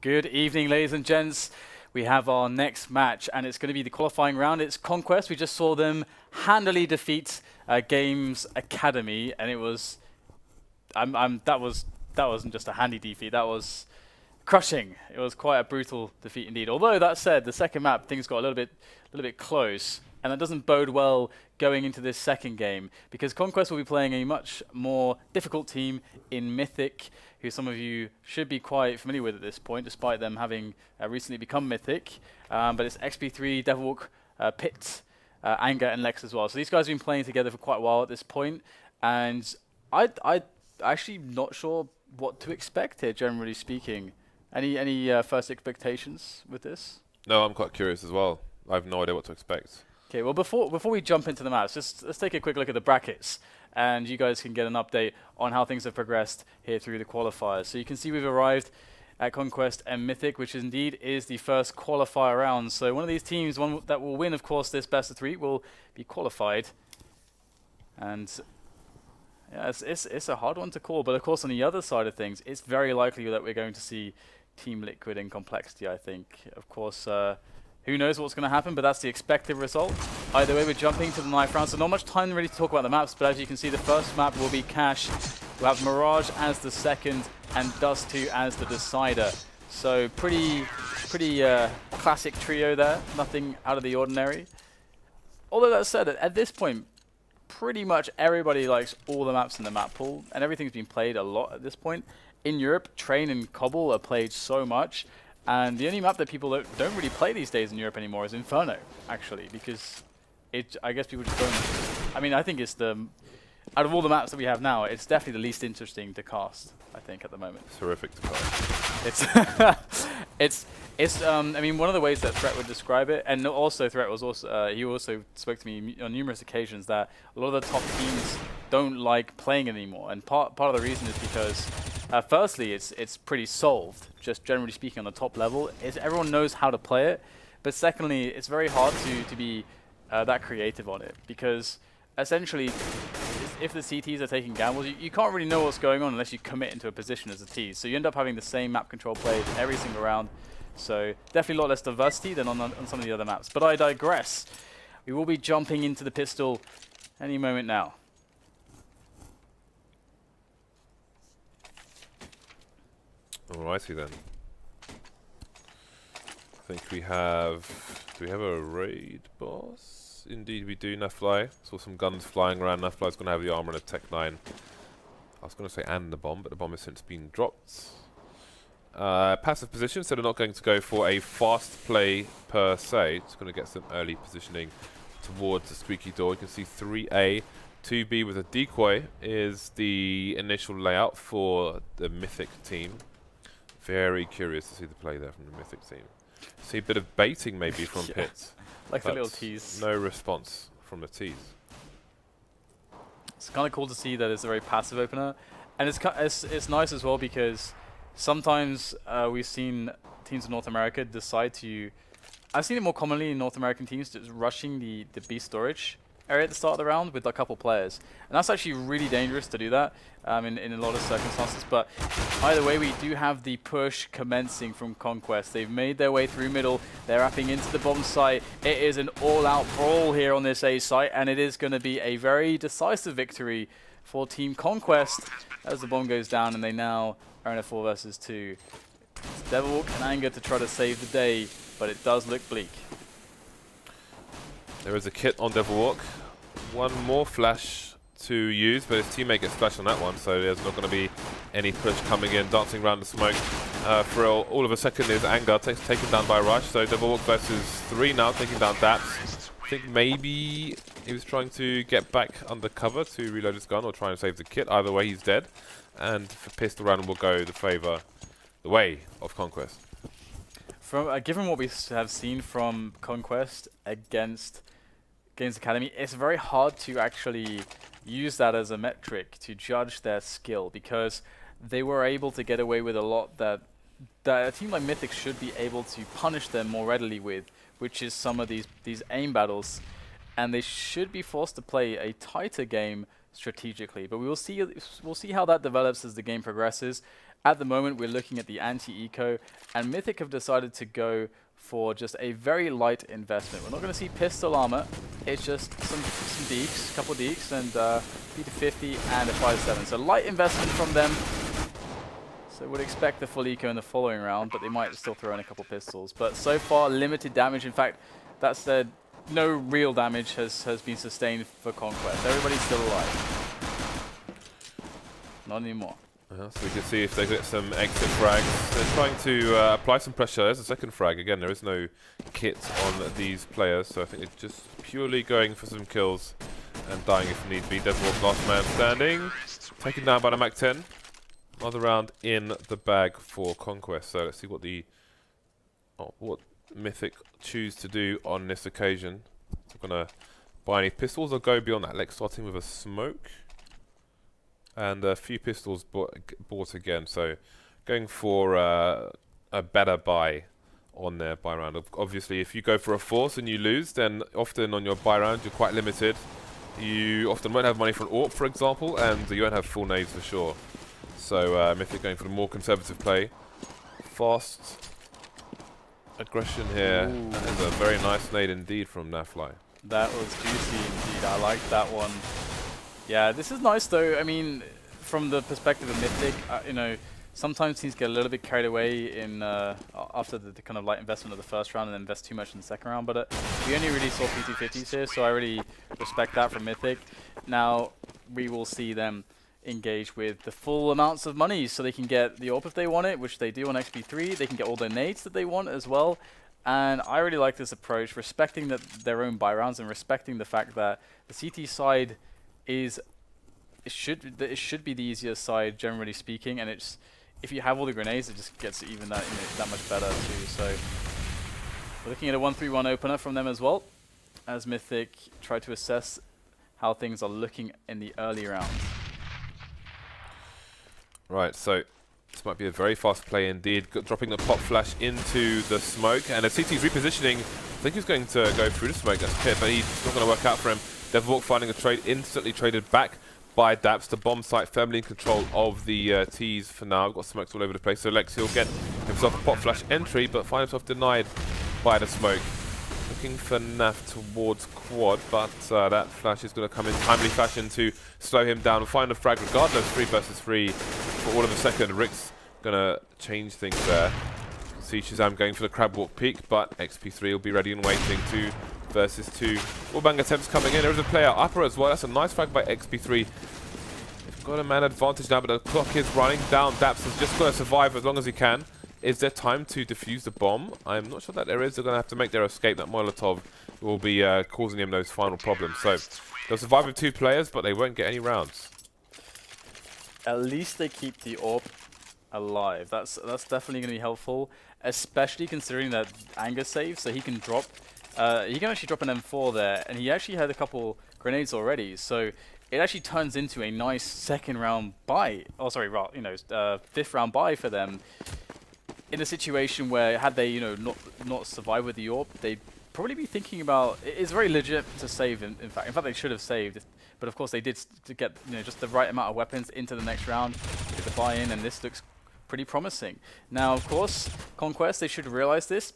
Good evening, ladies and gents. We have our next match, and it's going to be the qualifying round. It's Conquest. We just saw them handily defeat Games Academy, and it was, that wasn't just a handy defeat. That was crushing. It was quite a brutal defeat indeed. Although that said, the second map things got a little bit close, and that doesn't bode well going into this second game because Conquest will be playing a much more difficult team in Mythic, who some of you should be quite familiar with at this point, despite them having recently become Mythic. But it's XP3, Devilwalk, Pit, Anger, and Lex as well. So these guys have been playing together for quite a while at this point, and I actually not sure what to expect here, generally speaking. Any first expectations with this? No, I'm quite curious as well. I have no idea what to expect. Okay, well before we jump into the maps, let's take a quick look at the brackets, and you guys can get an update on how things have progressed here through the qualifiers. So you can see we've arrived at Conquest and Mythic, which indeed is the first qualifier round. So one of these teams, one that will win, of course, this best of 3, will be qualified. And yeah, it's a hard one to call, but of course on the other side of things, it's very likely that we're going to see Team Liquid in Complexity, I think. Of course, who knows what's going to happen, but that's the expected result. Either way, we're jumping to the 9th round, so not much time really to talk about the maps, but as you can see, the first map will be Cash. We'll have Mirage as the second, and Dust 2 as the decider. So pretty classic trio there, nothing out of the ordinary. Although that said, at this point, pretty much everybody likes all the maps in the map pool, and everything's been played a lot at this point. In Europe, Train and Cobble are played so much, and the only map that people don't really play these days in Europe anymore is Inferno, actually, because I guess people just don't. I mean, I think it's out of all the maps that we have now, it's definitely the least interesting to cast, I think, at the moment. It's horrific to cast. I mean, one of the ways that Threat would describe it, and also Threat was also, he also spoke to me on numerous occasions that a lot of the top teams don't like playing it anymore, and part of the reason is because, firstly, it's pretty solved, just generally speaking on the top level. Everyone knows how to play it, but secondly, it's very hard to be that creative on it, because essentially, if the CTs are taking gambles, you can't really know what's going on unless you commit into a position as a T. So you end up having the same map control played every single round. So definitely a lot less diversity than on some of the other maps. But I digress. We will be jumping into the pistol any moment now. Alrighty then. I think we have... Do we have a raid boss? Indeed we do, Nafly. Saw some guns flying around. Nafly's going to have the armor and a Tech 9. I was going to say and the bomb, but the bomb has since been dropped. Passive position, so they're not going to go for a fast play per se. It's going to get some early positioning towards the squeaky door. You can see 3A, 2B with a decoy is the initial layout for the Mythic team. Very curious to see the play there from the Mythic team. See a bit of baiting maybe from Pit. Like the little tease. No response from the tease. It's kind of cool to see that it's a very passive opener, and it's nice as well because sometimes we've seen teams in North America decide to. I've seen it more commonly in North American teams just rushing the B storage area at the start of the round with a couple players, and that's actually really dangerous to do that in a lot of circumstances. But either way, we do have the push commencing from Conquest. They've made their way through middle. They're wrapping into the bomb site. It is an all-out brawl here on this A site, and it is going to be a very decisive victory for Team Conquest as the bomb goes down, and they now are in a 4 versus 2. It's Devilwalk and Anger to try to save the day, but it does look bleak. There is a kit on Devilwalk. One more flash to use, but his teammate gets flashed on that one, so there's not going to be any push coming in. Dancing around the smoke. Frill, all of a second is Anger, taken down by Rush. So Devilwalk versus 3 now, taking down Daps. I think maybe he was trying to get back under cover to reload his gun or try and save the kit. Either way, he's dead. And for pistol round will go the way of Conquest. From given what we have seen from Conquest against Games Academy, it's very hard to actually use that as a metric to judge their skill, because they were able to get away with a lot that a team like Mythic should be able to punish them more readily with, which is some of these aim battles, and they should be forced to play a tighter game strategically. But we'll see how that develops as the game progresses. At the moment, we're looking at the anti-eco, and Mythic have decided to go for just a very light investment. We're not going to see pistol armor. It's just some deeks, couple deeks, and P250 and a 5.7. So light investment from them. So would expect the full eco in the following round, but they might still throw in a couple pistols. But so far, limited damage. In fact, that said, no real damage has been sustained for Conquest. Everybody's still alive. Not anymore. So we can see if they get some exit frags. They're trying to apply some pressure. There's a second frag. Again, there is no kit on these players, so I think it's just purely going for some kills and dying if need be. Deadwalk, last man standing. Taken down by the Mac 10. Another round in the bag for Conquest. So let's see what what Mythic choose to do on this occasion. They're going to buy any pistols or go beyond that. Lex starting with a smoke. And a few pistols bought again, so going for a better buy on their buy round. Obviously, if you go for a force and you lose, then often on your buy round you're quite limited. You often won't have money for an AWP, for example, and you won't have full nades for sure. So Mythic going for the more conservative play. Fast aggression here. Ooh. That is a very nice nade indeed from Nafly. That was juicy indeed. I like that one. Yeah, this is nice though. I mean, from the perspective of Mythic, you know, sometimes teams get a little bit carried away in after the kind of light investment of the first round and then invest too much in the second round. But we only really saw P250s here, so I really respect that from Mythic. Now we will see them engage with the full amounts of money, so they can get the AWP if they want it, which they do on XP3. They can get all their nades that they want as well. And I really like this approach, respecting their own buy rounds and respecting the fact that the CT side it should be the easier side, generally speaking, and it's if you have all the grenades, it just gets even that much better too. So we're looking at a 1-3-1 opener from them as well, as Mythic try to assess how things are looking in the early rounds. Right, so this might be a very fast play indeed. Dropping the pop flash into the smoke, and as CT's repositioning, I think he's going to go through the smoke. That's Pit, but he's not going to work out for him. Devilwalk finding a trade, instantly traded back by Daps. The bomb site firmly in control of the T's for now. We've got smokes all over the place, so Lex, he'll get himself a pop flash entry, but find himself denied by the smoke. Looking for Naf towards quad, but that flash is going to come in timely fashion to slow him down and find a frag regardless. 3 versus 3 for all of a second. Rick's going to change things there. See Shazam going for the crab walk peak, but XP3 will be ready and waiting. 2 versus 2. Wallbang attempts coming in. There is a player upper as well. That's a nice frag by XP3. They've got a man advantage now, but the clock is running down. Daps is just going to survive as long as he can. Is there time to defuse the bomb? I'm not sure that there is. They're going to have to make their escape. That Molotov will be causing him those final problems. So they'll survive with 2 players, but they won't get any rounds. At least they keep the AWP alive. That's definitely going to be helpful, especially considering that Anger saves, so he can drop. He can actually drop an M4 there, and he actually had a couple grenades already. So it actually turns into a nice second round buy. Oh, sorry, you know, fifth round buy for them. In a situation where had they, you know, not survived with the AWP, they'd probably be thinking about. It's very legit to save. In fact, they should have saved. But of course, they did to get, you know, just the right amount of weapons into the next round, get the buy-in, and this looks pretty promising. Now, of course, Conquest, they should realize this,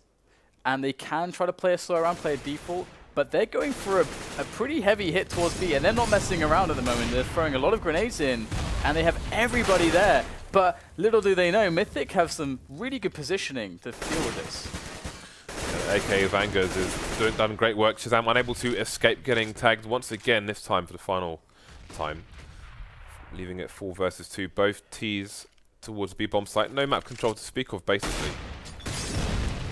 and they can try to play a slow round, play a default, but they're going for a pretty heavy hit towards B, and they're not messing around at the moment. They're throwing a lot of grenades in, and they have everybody there. But little do they know, Mythic have some really good positioning to deal with this. AK Vanguards has done great work. Shazam unable to escape getting tagged once again, this time for the final time. Leaving it 4 versus 2. Both T's towards B bomb site. No map control to speak of, basically.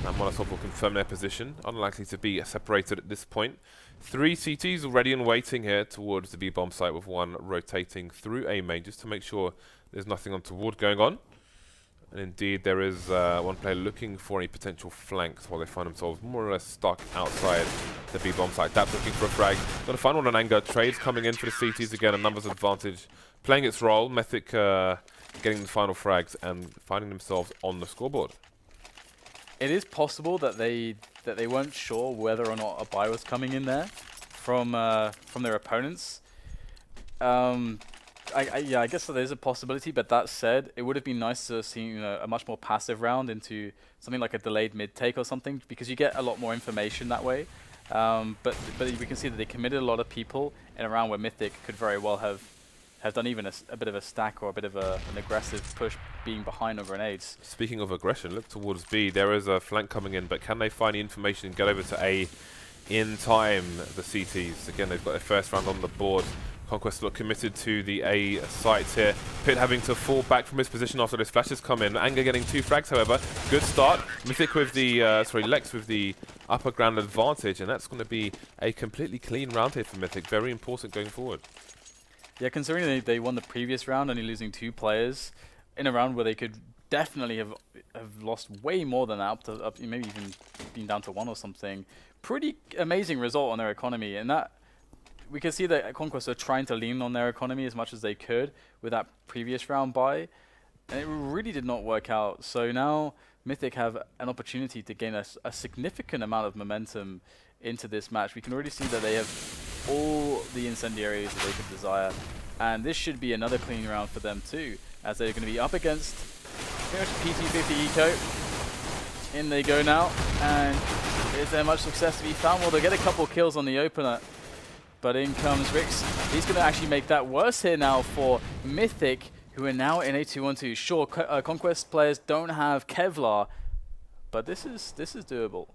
And Molotov will confirm their position. Unlikely to be separated at this point. 3 CTs already and waiting here towards the B bomb site, with 1 rotating through A main just to make sure there's nothing untoward going on. And indeed, there is 1 player looking for any potential flanks while they find themselves more or less stuck outside the B bomb site. Daps looking for a frag. Got a final on Anger. Trades coming in for the CTs again. A numbers advantage playing its role. Mythic getting the final frags and finding themselves on the scoreboard. It is possible that they weren't sure whether or not a buy was coming in there from their opponents. Yeah, I guess that there's a possibility, but that said, it would have been nice to have seen a much more passive round into something like a delayed mid-take or something, because you get a lot more information that way. But we can see that they committed a lot of people in a round where Mythic could very well have done even a bit of a stack or a bit of an aggressive push being behind on grenades. Speaking of aggression, look towards B. There is a flank coming in, but can they find the information and get over to A in time? The CTs, again, they've got their first round on the board. Conquest look committed to the A sites here. Pit having to fall back from his position after those flashes come in. Anger getting 2 frags, however. Good start. Mythic with the, Lex with the upper ground advantage, and that's going to be a completely clean round here for Mythic. Very important going forward. Yeah, considering they won the previous round, only losing 2 players in a round where they could definitely have lost way more than that, up maybe even been down to 1 or something. Pretty amazing result on their economy, and that we can see that Conquest are trying to lean on their economy as much as they could with that previous round buy, and it really did not work out. So now Mythic have an opportunity to gain a significant amount of momentum into this match. We can already see that they have all the incendiaries that they could desire, and this should be another clean round for them too, as they're going to be up against pretty much PT50 Eco. In they go now, and is there much success to be found? Well, they'll get a couple kills on the opener, but in comes Rix. He's going to actually make that worse here now for Mythic, who are now in a 2-1-2. Sure, Conquest players don't have Kevlar, but this is doable.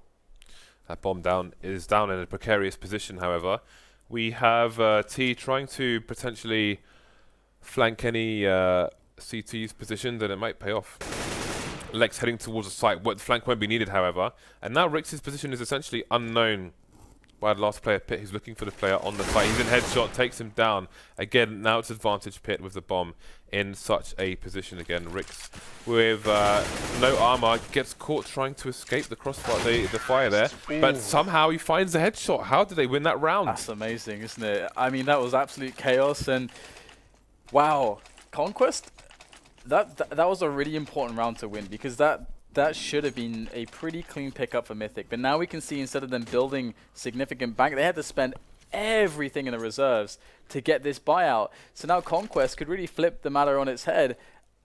That bomb is down in a precarious position, however. We have T trying to potentially flank any CT's position, then it might pay off. Lex heading towards the site. The flank won't be needed, however. And now Rix's position is essentially unknown. Wide last player Pit, who's looking for the player on the site. He's in headshot, takes him down. Again, now it's advantage Pit with the bomb in such a position again. Rix with no armor gets caught trying to escape the crossfire, the fire there. Ooh. But somehow he finds the headshot. How did they win that round? That's amazing, isn't it? I mean, that was absolute chaos, and wow, Conquest. That was a really important round to win, because that should have been a pretty clean pickup for Mythic. But now we can see, instead of them building significant bank, they had to spend everything in the reserves to get this buyout. So now Conquest could really flip the matter on its head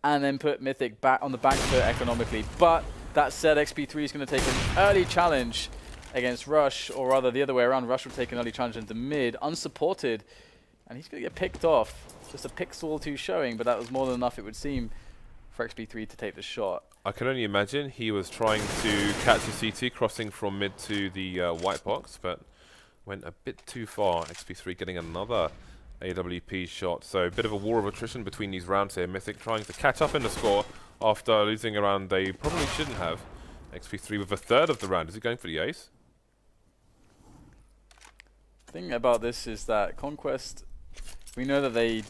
and then put Mythic back on the back foot economically. But that said, XP3 is going to take an early challenge against Rush, or rather the other way around. Rush will take an early challenge into mid, unsupported, and he's going to get picked off. Just a pixel or 2 showing, but that was more than enough, it would seem, for XP3 to take the shot. I can only imagine he was trying to catch a CT crossing from mid to the white box, but went a bit too far. XP3 getting another AWP shot. So a bit of a war of attrition between these rounds here. Mythic trying to catch up in the score after losing a round they probably shouldn't have. XP3 with a third of the round. Is he going for the ace? The thing about this is that Conquest, we know that they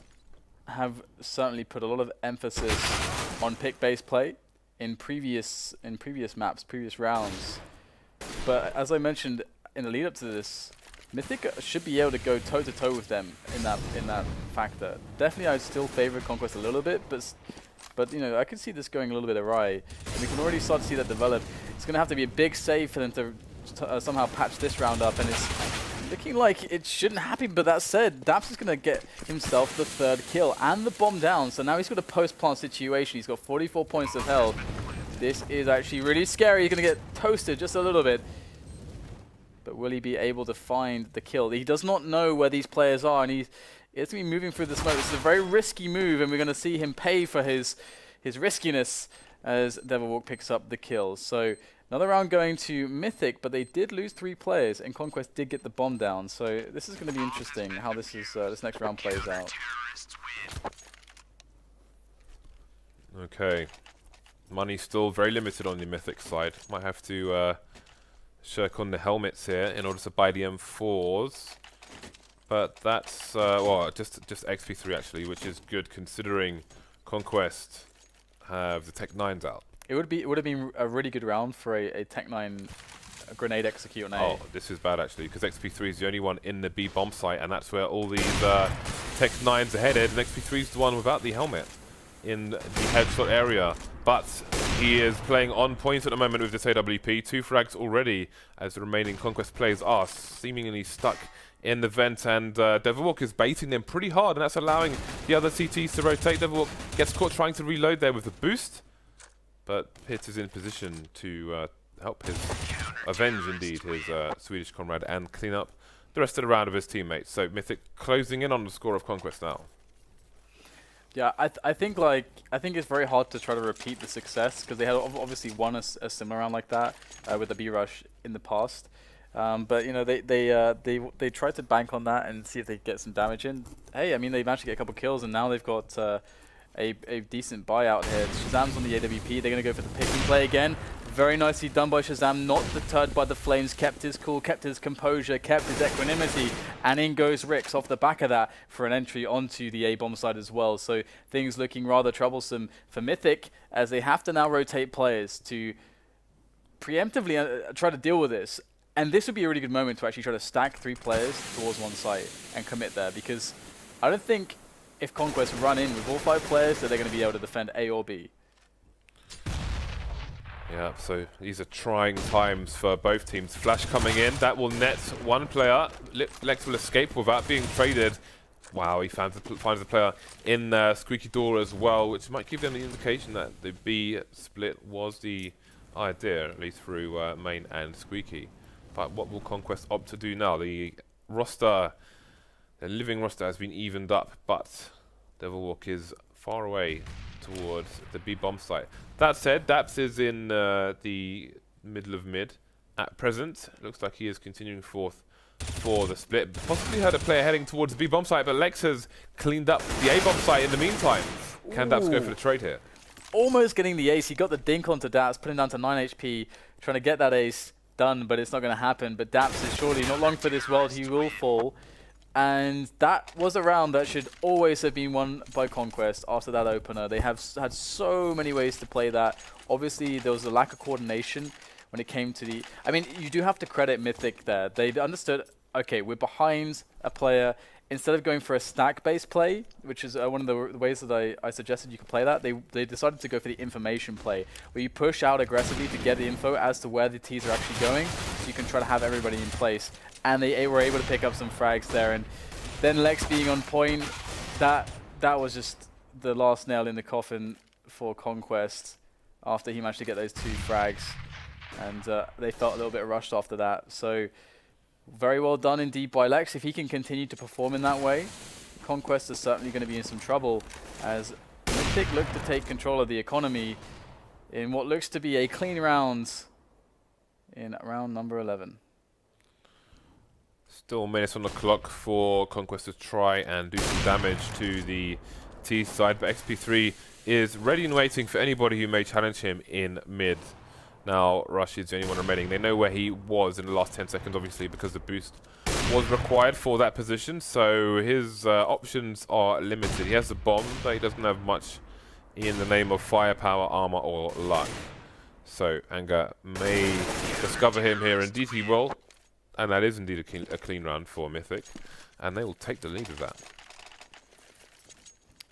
have certainly put a lot of emphasis on pick-based play in previous maps, previous rounds. But as I mentioned in the lead up to this, Mythic should be able to go toe-to-toe with them in that factor. Definitely, I'd still favor Conquest a little bit, but you know, I could see this going a little bit awry, and we can already start to see that develop. It's going to have to be a big save for them to somehow patch this round up, and it's looking like it shouldn't happen. But that said, Daps is going to get himself the 3rd kill and the bomb down, so now he's got a post-plant situation. He's got 44 points of health. This is actually really scary. He's going to get toasted just a little bit. But will he be able to find the kill? He does not know where these players are, and he's going to be moving through the smoke. This is a very risky move, and we're going to see him pay for his riskiness as Devilwalk picks up the kills. So another round going to Mythic, but they did lose 3 players, and Conquest did get the bomb down. So this is going to be interesting how this next round plays out. Okay. Money still very limited on the Mythic side. Might have to shirk on the helmets here in order to buy the M4s. But that's, well, just XP3 actually, which is good considering Conquest have the Tech 9s out. It would have been a really good round for a Tech 9 grenade execute on A. Oh, this is bad actually, because XP3 is the only one in the B bomb site, and that's where all these Tech 9s are headed, and XP3 is the one without the helmet in the headshot area. but he is playing on point at the moment with this AWP. 2 frags already, as the remaining Conquest players are seemingly stuck in the vent, and Devilwalk is baiting them pretty hard, and that's allowing the other CTs to rotate. Devilwalk gets caught trying to reload there with the boost, but Pitt is in position to help his avenge, indeed, his Swedish comrade and clean up the rest of the round of his teammates. So Mythic closing in on the score of Conquest now. Yeah, I think it's very hard to try to repeat the success, because they had obviously won a similar round like that with the B rush in the past. But you know, they tried to bank on that and see if they could get some damage in. Hey, I mean, they managed to get a couple kills, and now they've got a decent buyout here. Shazam's on the AWP. They're going to go for the picking play again. Very nicely done by Shazam, not deterred by the flames, kept his cool, kept his composure, kept his equanimity, and in goes Rix off the back of that for an entry onto the A-bomb side as well. So things looking rather troublesome for Mythic, as they have to now rotate players to preemptively try to deal with this. And this would be a really good moment to actually try to stack 3 players towards one site and commit there, because I don't think if Conquest run in with all 5 players that they're going to be able to defend A or B. Yeah, so these are trying times for both teams. Flash coming in, that will net 1 player. Lex will escape without being traded. Wow, he finds the player in Squeaky Door as well, which might give them the indication that the B split was the idea, at least through Main and Squeaky. But what will Conquest opt to do now? The roster, the living roster has been evened up, but Devilwalk is far away towards the B bomb site. That said, Daps is in the middle of mid at present. Looks like he is continuing forth for the split. Possibly had a player heading towards the B bomb site, but Lex has cleaned up the A bomb site in the meantime. Can Daps go for the trade here? Almost getting the ace. He got the dink onto Daps, putting down to 9 HP, trying to get that ace done, but it's not going to happen. But Daps is surely not long for this world. He will fall. And that was a round that should always have been won by Conquest after that opener. They have had so many ways to play that. Obviously, there was a lack of coordination when it came to the... I mean, you do have to credit Mythic there. They understood, okay, we're behind a player. Instead of going for a stack-based play, which is one of the ways that I suggested you could play that, they decided to go for the information play, where you push out aggressively to get the info as to where the Ts are actually going, so you can try to have everybody in place. And they were able to pick up some frags there, and then Lex being on point, that was just the last nail in the coffin for Conquest after he managed to get those 2 frags, and they felt a little bit rushed after that. So very well done indeed by Lex. If he can continue to perform in that way, Conquest is certainly going to be in some trouble, as Mythic look to take control of the economy in what looks to be a clean round in round number 11. Still minutes on the clock for Conquest to try and do some damage to the T side, but XP3 is ready and waiting for anybody who may challenge him in mid. Now, Rush is the only one remaining. They know where he was in the last 10 seconds, obviously, because the boost was required for that position, so his options are limited. He has the bomb, but he doesn't have much in the name of firepower, armor, or luck. So, Anga may discover him here. Indeed he will. And that is indeed a clean round for Mythic, and they will take the lead with that.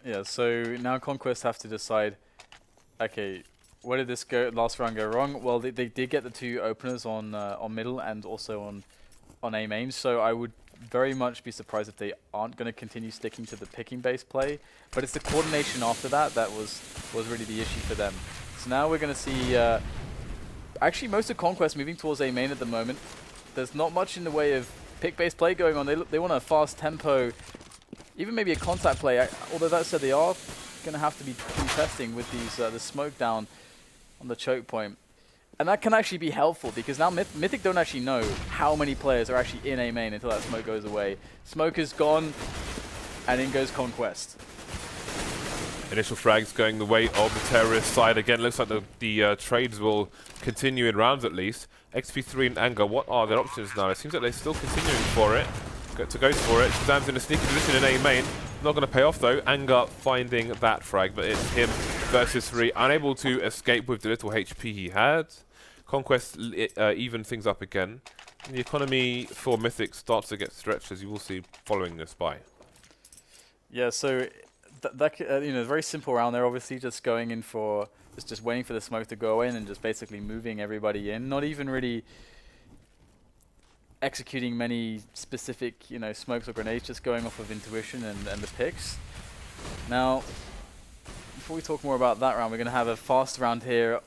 Yeah, so now Conquest have to decide, okay, where did this last round go wrong? Well, they did get the 2 openers on middle and also on A main, so I would very much be surprised if they aren't going to continue sticking to the picking base play, but it's the coordination after that was really the issue for them. So now we're going to see, actually most of Conquest moving towards A main at the moment. There's not much in the way of pick-based play going on. They want a fast tempo, even maybe a contact play. Although that said, they are going to have to be contesting with these the smoke down on the choke point. And that can actually be helpful, because now Mythic don't actually know how many players are actually in A main until that smoke goes away. Smoke is gone, and in goes Conquest. Initial frags going the way of the terrorist side. Again, looks like the trades will continue in rounds at least. XP3 and Anger, what are their options now? It seems like they're still continuing for it. To go for it. Shazam's in a sneaky position in A main. Not going to pay off though. Anger finding that frag, but it's him versus 3. Unable to escape with the little HP he had. Conquest even things up again. And the economy for Mythic starts to get stretched, as you will see following this by. Yeah, so you know, very simple round there. Obviously, just going in for is just waiting for the smoke to go in and just basically moving everybody in. Not even really executing many specific, you know, smokes or grenades, just going off of intuition and the picks. Now, before we talk more about that round, we're going to have a fast round here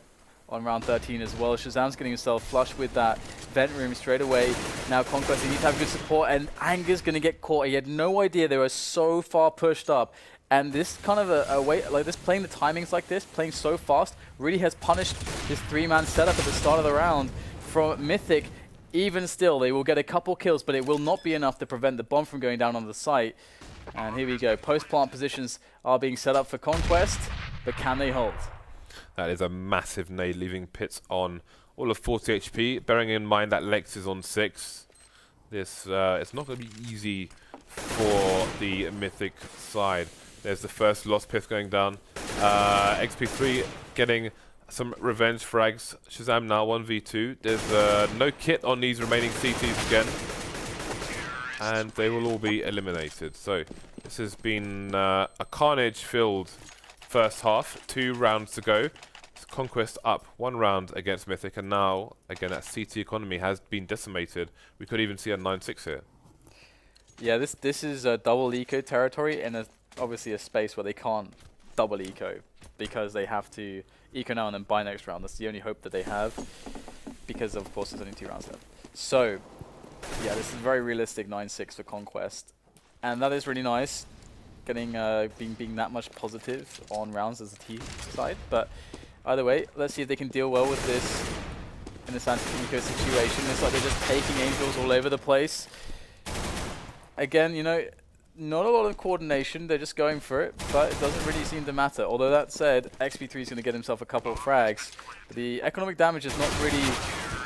on round 13 as well. Shazam's getting himself flush with that vent room straight away. Now Conquest, he needs to have good support, and Anger's going to get caught. He had no idea they were so far pushed up. And this kind of a way, like this, playing the timings like this, playing so fast, really has punished this 3-man setup at the start of the round. From Mythic, even still, they will get a couple kills, but it will not be enough to prevent the bomb from going down on the site. And here we go. Post-plant positions are being set up for Conquest, but can they hold? That is a massive nade, leaving Pits on all of 40 HP. Bearing in mind that Lex is on 6. This it's not going to be easy for the Mythic side. There's the first Lost Pith going down. XP3 getting some revenge frags. Shazam now 1v2. There's no kit on these remaining CTs again. And they will all be eliminated. So this has been a carnage-filled first half. 2 rounds to go. Conquest up 1 round against Mythic, and now again that CT economy has been decimated. We could even see a 9-6 here. Yeah, this is a double eco territory, and obviously a space where they can't double eco because they have to eco now and then buy next round. That's the only hope that they have, because of course there's only 2 rounds left. So yeah, this is very realistic 9-6 for Conquest, and that is really nice, getting being that much positive on rounds as a T side. But either way, let's see if they can deal well with this in this anti-eco situation. It's like they're just taking Angels all over the place. Again, you know, not a lot of coordination, they're just going for it, but it doesn't really seem to matter. Although that said, XP3 is going to get himself a couple of frags. The economic damage is not really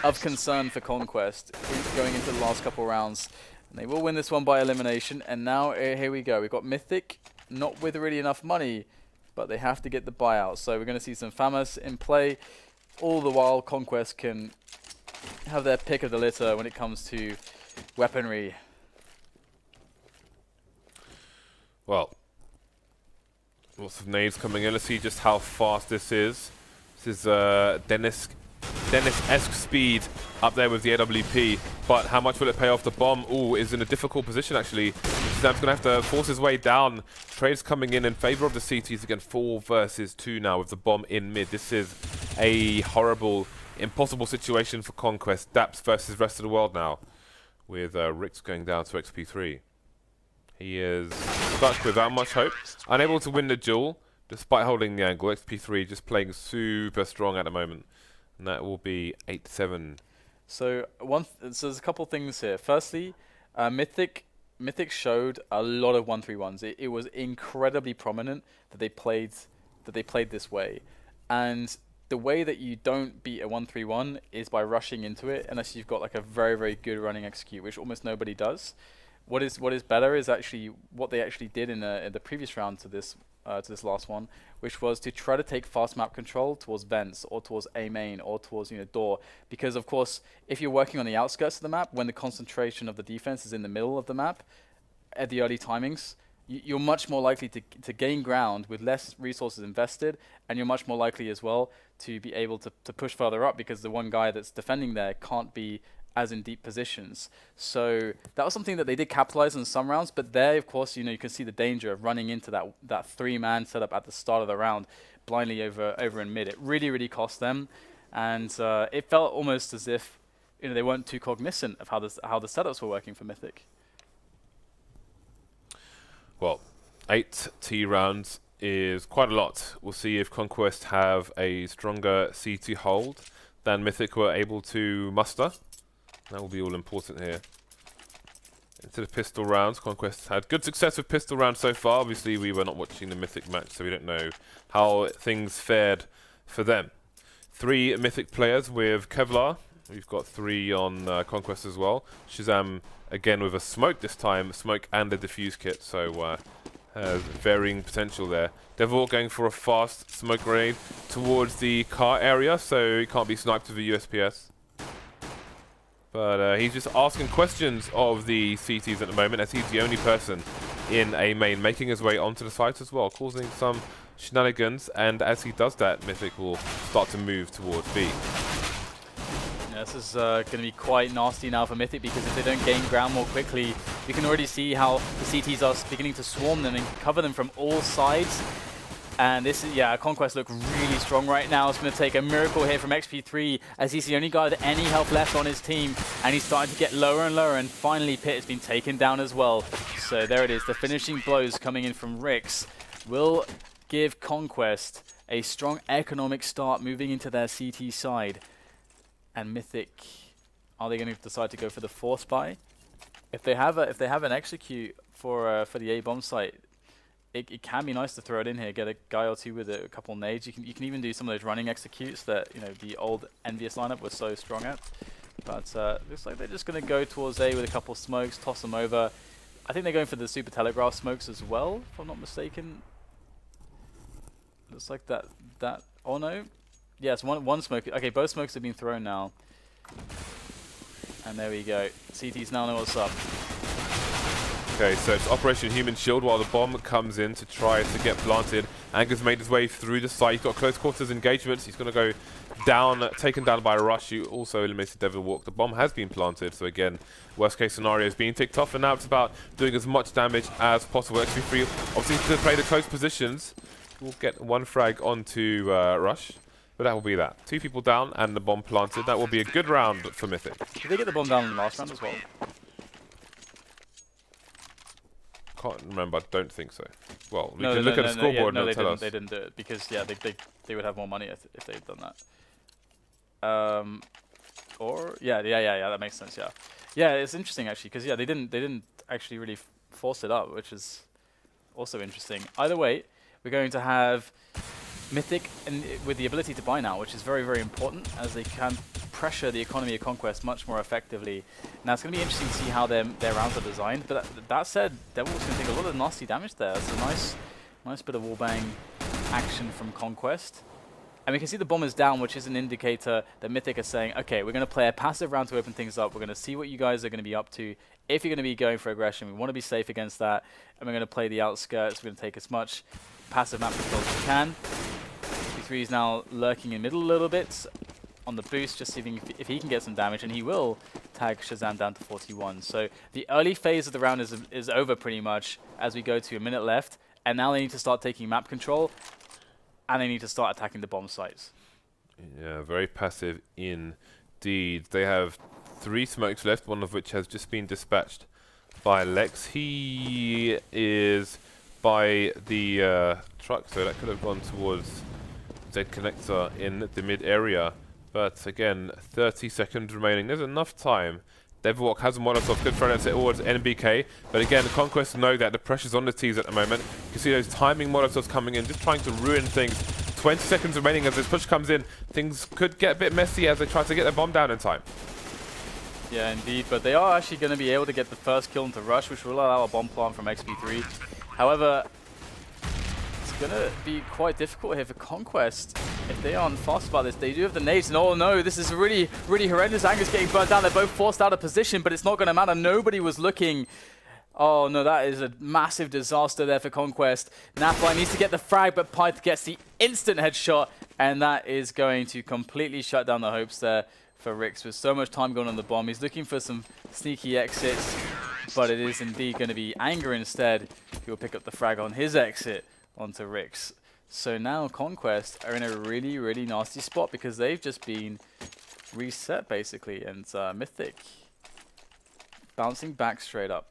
of concern for Conquest going into the last couple of rounds. And they will win this one by elimination, and now here we go. We've got Mythic, not with really enough money, but they have to get the buyout. So we're going to see some FAMAS in play. All the while, Conquest can have their pick of the litter when it comes to weaponry. Well, lots of nades coming in. Let's see just how fast this is. This is Dennis-esque speed up there with the AWP, but how much will it pay off? The bomb, is in a difficult position actually. Shazam's going to have to force his way down. Trades coming in favor of the CTs again, 4 versus 2 now with the bomb in mid. This is a horrible, impossible situation for Conquest. Daps versus rest of the world now, with Rix going down to XP3. He is stuck without much hope, unable to win the duel despite holding the angle. XP3 just playing super strong at the moment, and that will be 8-7. So so there's a couple things here. Firstly, Mythic showed a lot of 1-3-1s. It was incredibly prominent that they played this way, and the way that you don't beat a 1-3-1 is by rushing into it, unless you've got like a very, very good running execute, which almost nobody does. What is better is actually what they actually did in the previous round to this last one, which was to try to take fast map control towards vents or towards A main or towards door, because of course if you're working on the outskirts of the map, when the concentration of the defense is in the middle of the map at the early timings, you're much more likely to gain ground with less resources invested, and you're much more likely as well to be able to push further up, because the one guy that's defending there can't be as in deep positions. So that was something that they did capitalize on in some rounds, but there, of course, you can see the danger of running into that 3-man setup at the start of the round blindly over in mid. It really, really cost them, and it felt almost as if they weren't too cognizant of how the setups were working for Mythic. Well, 8 T rounds is quite a lot. We'll see if Conquest have a stronger CT hold than Mythic were able to muster. That will be all important here. Into the pistol rounds. Conquest had good success with pistol rounds so far. Obviously, we were not watching the Mythic match, so we don't know how things fared for them. 3 Mythic players with Kevlar. We've got 3 on Conquest as well. Shazam again with a smoke this time. Smoke and a diffuse kit, so has varying potential there. Devil going for a fast smoke grenade towards the car area, so he can't be sniped with a USPS. But he's just asking questions of the CTs at the moment, as he's the only person in A main making his way onto the site as well, causing some shenanigans, and as he does that, Mythic will start to move towards B. Yeah, this is going to be quite nasty now for Mythic, because if they don't gain ground more quickly, you can already see how the CTs are beginning to swarm them and cover them from all sides. And this is, yeah, Conquest look really strong right now. It's going to take a miracle here from XP3, as he's the only guy with any health left on his team, and he's starting to get lower and lower, and finally Pit has been taken down as well. So there it is, the finishing blows coming in from Rix will give Conquest a strong economic start moving into their CT side. And Mythic, are they going to decide to go for the force buy? If they have an execute for the A bomb site, it can be nice to throw it in here, get a guy or two with a couple nades. You can even do some of those running executes that the old Envious lineup was so strong at. But looks like they're just going to go towards A with a couple smokes, toss them over. I think they're going for the super telegraph smokes as well, if I'm not mistaken. Looks like that. Oh no, yes, one smoke. Okay, both smokes have been thrown now. And there we go. CTs now know what's up. Okay, so it's Operation Human Shield while the bomb comes in to try to get planted. Anger's made his way through the site. He's got close quarters engagements. He's going to go down, taken down by a rush. You also eliminated Devil Walk. The bomb has been planted, so again, worst case scenario is being ticked off, and now it's about doing as much damage as possible. XP3 obviously to play the close positions. We'll get one frag onto Rush, but that will be that. 2 people down and the bomb planted. That will be a good round for Mythic. Did they get the bomb down in the last round as well? Can't remember. I don't think so. Well, we can look at the scoreboard and tell us. They didn't do it because they would have more money if they'd done that. Or yeah, that makes sense. Yeah, it's interesting actually, because they didn't actually really force it up, which is also interesting. Either way, we're going to have Mythic and with the ability to buy now, which is very, very important, as they can pressure the economy of Conquest much more effectively. Now it's going to be interesting to see how their rounds are designed, but that said, Devil's going to take a lot of nasty damage there. It's a nice bit of wallbang action from Conquest. And we can see the bomb is down, which is an indicator that Mythic are saying, okay, we're going to play a passive round to open things up. We're going to see what you guys are going to be up to. If you're going to be going for aggression, we want to be safe against that. And we're going to play the outskirts. We're going to take as much passive map control as we can. XP3 is now lurking in middle a little bit on the boost, just seeing if he can get some damage, and he will tag Shazam down to 41. So the early phase of the round is over pretty much, as we go to a minute left, and now they need to start taking map control, and they need to start attacking the bomb sites. Yeah, very passive indeed. They have 3 smokes left, one of which has just been dispatched by Lex. He is by the truck, so that could have gone towards Z Connector in the mid area. But again, 30 seconds remaining. There's enough time. Devilwalk has a Molotov, good throw it towards NBK. But again, the Conquest know that the pressure's on the T's at the moment. You can see those timing Molotovs coming in, just trying to ruin things. 20 seconds remaining as this push comes in. Things could get a bit messy as they try to get the bomb down in time. Yeah, indeed. But they are actually going to be able to get the first kill into Rush, which will allow a bomb plant from XP3. However, it's going to be quite difficult here for Conquest. If they aren't fast about this, they do have the nades, and oh no, this is really, really horrendous. Anger's getting burnt down. They're both forced out of position, but it's not going to matter. Nobody was looking. Oh no, that is a massive disaster there for Conquest. Nafly needs to get the frag, but Pyth gets the instant headshot, and that is going to completely shut down the hopes there for Rix. With so much time going on the bomb, he's looking for some sneaky exits, but it is indeed going to be Anger instead who will pick up the frag on his exit onto Rix. So now Conquest are in a really, really nasty spot because they've just been reset basically, and Mythic bouncing back straight up.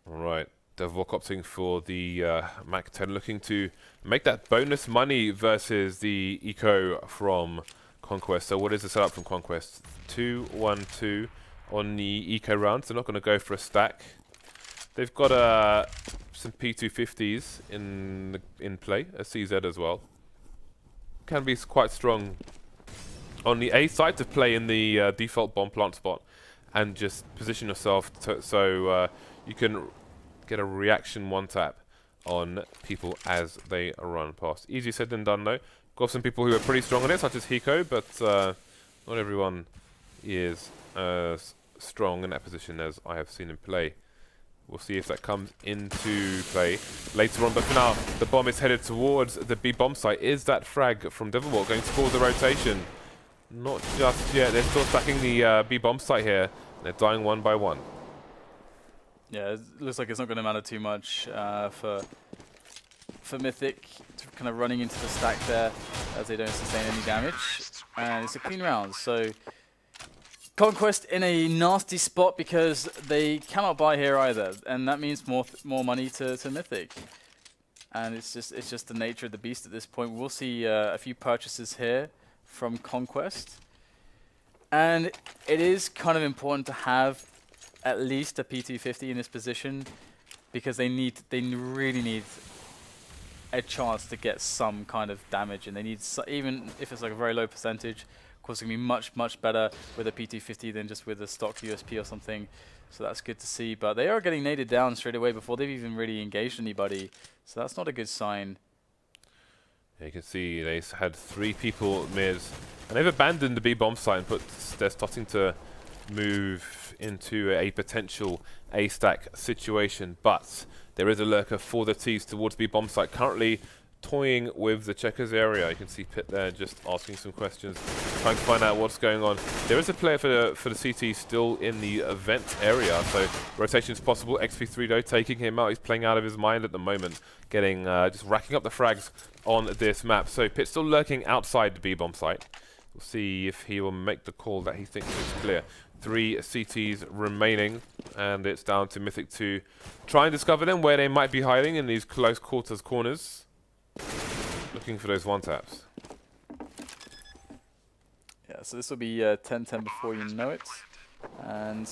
Alright, Devilwalk opting for the Mac 10, looking to make that bonus money versus the eco from Conquest. So what is the setup from Conquest? 2-1-2 on the eco rounds. They're not going to go for a stack. They've got some P250s in play, a CZ as well. Can be quite strong on the A side to play in the default bomb plant spot and just position yourself so you can get a reaction one tap on people as they run past. Easier said than done though. Got some people who are pretty strong on it, such as Hiko, but not everyone is as strong in that position as I have seen him play. We'll see if that comes into play later on. But for now, the bomb is headed towards the B bomb site. Is that frag from Devilwalk going to cause the rotation? Not just yet. They're still stacking the B bomb site here. They're dying one by one. Yeah, it looks like it's not going to matter too much for Mythic, kind of running into the stack there as they don't sustain any damage. And it's a clean round, so Conquest in a nasty spot because they cannot buy here either, and that means more money to Mythic. And it's just the nature of the beast at this point. We'll see a few purchases here from Conquest, and it is kind of important to have at least a PT50 in this position because they really need a chance to get some kind of damage, and they need even if it's like a very low percentage. Of course, it's gonna be much better with a PT50 than just with a stock USP or something. So that's good to see. But they are getting naded down straight away before they've even really engaged anybody. So that's not a good sign. Yeah, you can see they had 3 people mid, and they've abandoned the B bomb site, but they're starting to move into a potential A stack situation. But there is a lurker for the T's towards B bomb site, currently toying with the checkers area. You can see Pit there just asking some questions, trying to find out what's going on. There is a player for the CT still in the event area, so rotation is possible. XP3 though taking him out. He's playing out of his mind at the moment, getting just racking up the frags on this map. So Pit still lurking outside the B bomb site. We'll see if he will make the call that he thinks is clear. 3 CTs remaining, and it's down to Mythic to try and discover them where they might be hiding in these close quarters corners. Looking for those one-taps. Yeah, so this will be 10-10 before you know it. And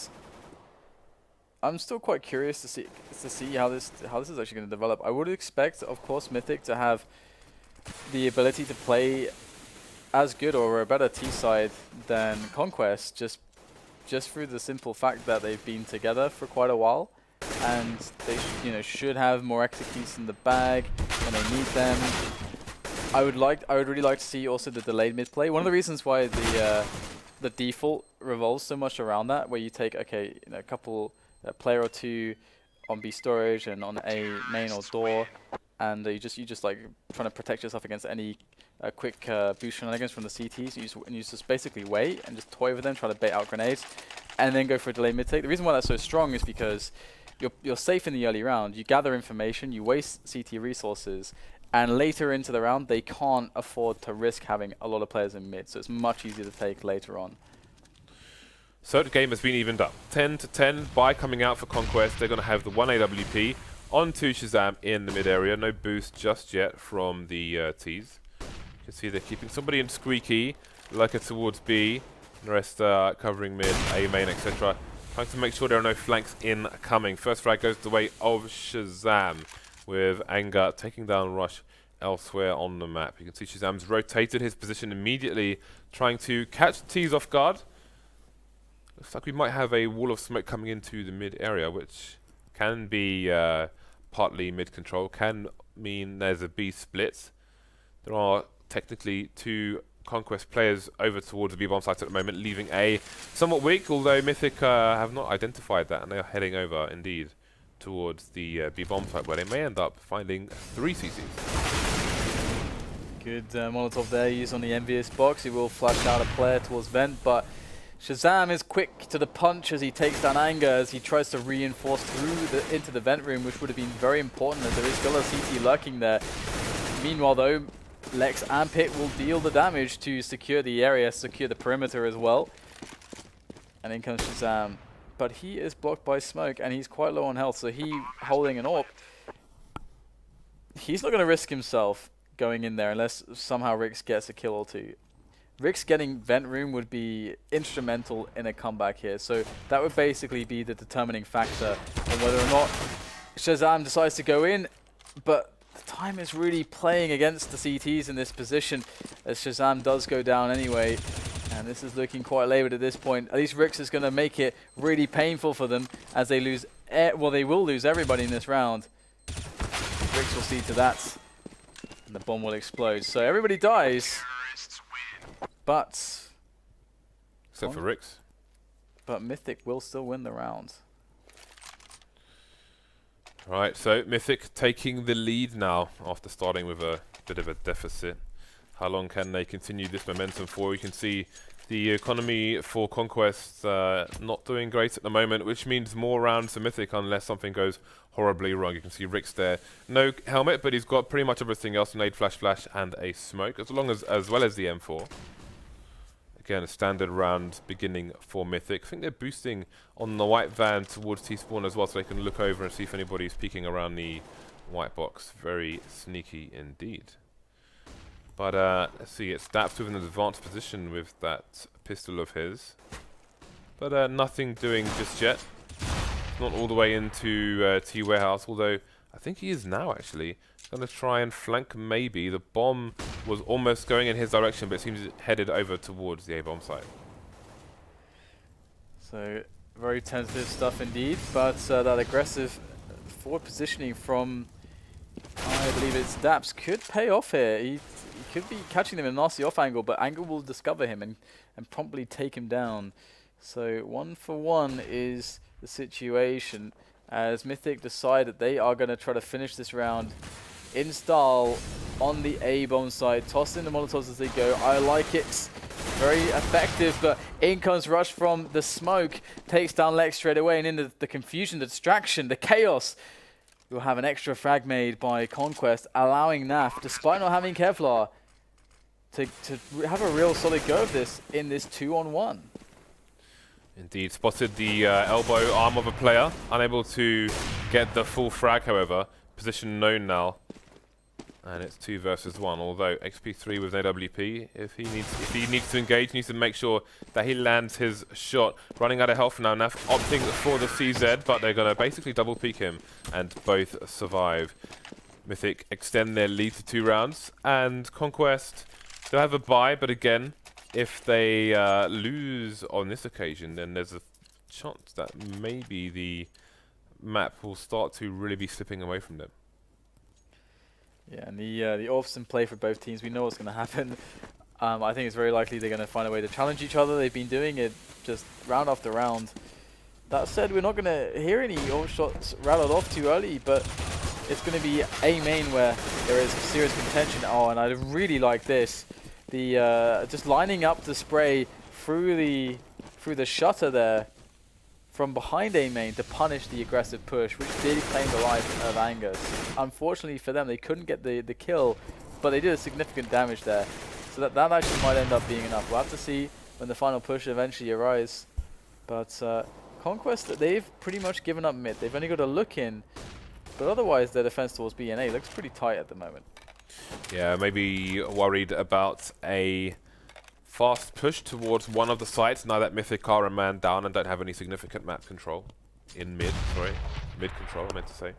I'm still quite curious to see how this is actually going to develop. I would expect, of course, Mythic to have the ability to play as good or a better T side than Conquest, just through the simple fact that they've been together for quite a while, and they should have more executes in the bag when they need them. I would really like to see also the delayed mid play. One of the reasons why the default revolves so much around that, where you take a couple player or two on B storage and on A main or door, and you just like trying to protect yourself against any quick boost shenanigans from the CTs. You just basically wait and just toy with them, try to bait out grenades, and then go for a delayed mid take. The reason why that's so strong is because you're safe in the early round. You gather information, you waste CT resources, and later into the round they can't afford to risk having a lot of players in mid. So it's much easier to take later on. So the game has been evened up. 10-10 by coming out for Conquest. They're going to have the 1 AWP onto Shazam in the mid area. No boost just yet from the T's. You can see they're keeping somebody in Squeaky, Lurker towards B, the rest covering mid, A main, etc. Trying to make sure there are no flanks incoming. First frag goes the way of Shazam, with Anger taking down Rush elsewhere on the map. You can see Shazam's rotated his position immediately, trying to catch the T's off guard. Looks like we might have a wall of smoke coming into the mid area, which can be partly mid control, can mean there's a B split. There are technically 2 Conquest players over towards the B bomb site at the moment, leaving A somewhat weak, although Mythic have not identified that, and they are heading over indeed towards the B bomb site, where they may end up finding 3 CCs. Good Molotov there used on the Envious box. He will flash out a player towards vent, but Shazam is quick to the punch as he takes down Anger, as he tries to reinforce through into the vent room, which would have been very important as there is still a CT lurking there. Meanwhile though, Lex and Pit will deal the damage to secure the area, secure the perimeter as well. And in comes Shazam. But he is blocked by smoke and he's quite low on health, so he holding an AWP. He's not going to risk himself going in there unless somehow Rix gets a kill or 2. Rix getting vent room would be instrumental in a comeback here, so that would basically be the determining factor on whether or not Shazam decides to go in. But the time is really playing against the CTs in this position, as Shazam does go down anyway. And this is looking quite laboured at this point. At least Rix is going to make it really painful for them as they lose, well, they will lose everybody in this round. Rix will see to that, and the bomb will explode. So everybody dies, but... Except for Rix. But Mythic will still win the round. Right, so Mythic taking the lead now after starting with a bit of a deficit. How long can they continue this momentum for? You can see the economy for Conquest not doing great at the moment, which means more rounds for Mythic unless something goes horribly wrong. You can see Rick's there. No helmet, but he's got pretty much everything else. Nade, flash, and a smoke, as well as the M4. Again, a standard round beginning for Mythic. I think they're boosting on the white van towards T-spawn as well, so they can look over and see if anybody's peeking around the white box. Very sneaky indeed. But let's see, it's Daps with an advanced position with that pistol of his. But nothing doing just yet. Not all the way into T warehouse, although I think he is now actually. Going to try and flank maybe. The bomb was almost going in his direction, but it seems headed over towards the A-bomb site. So very tentative stuff indeed, but that aggressive forward positioning from, I believe it's Daps, could pay off here. He could be catching them in a nasty off angle, but Angle will discover him and promptly take him down. So 1 for 1 is the situation as Mythic decide that they are going to try to finish this round in style on the A-bomb side. Toss in the Molotovs as they go. I like it. Very effective, but in comes Rush from the smoke. Takes down Lex straight away, and in the confusion, the distraction, the chaos, we'll have an extra frag made by Conquest, allowing NAF, despite not having Kevlar, to have a real solid go of this in this 2-on-1. Indeed, spotted the elbow arm of a player. Unable to get the full frag, however. Position known now. And it's 2 versus 1, although XP3 with AWP, if he needs to engage, needs to make sure that he lands his shot. Running out of health now, Naf opting for the CZ, but they're going to basically double peek him, and both survive. Mythic extend their lead to 2 rounds, and Conquest, they'll have a bye, but again, if they lose on this occasion, then there's a chance that maybe the map will start to really be slipping away from them. Yeah, and the offs in play for both teams, we know what's going to happen. I think it's very likely they're going to find a way to challenge each other. They've been doing it just round after round. That said, we're not going to hear any off shots rattled off too early, but it's going to be A main where there is serious contention. Oh, and I really like this. The just lining up the spray through the shutter there from behind A main to punish the aggressive push, which did claim the life of Angus. Unfortunately for them, they couldn't get the kill, but they did a significant damage there. So that actually might end up being enough. We'll have to see when the final push eventually arrives. But Conquest, they've pretty much given up mid. They've only got a look in, but otherwise their defense towards B and A looks pretty tight at the moment. Yeah, maybe worried about a fast push towards one of the sites now that Mythic are a man down and don't have any significant map control in mid. Sorry, mid control I meant to say.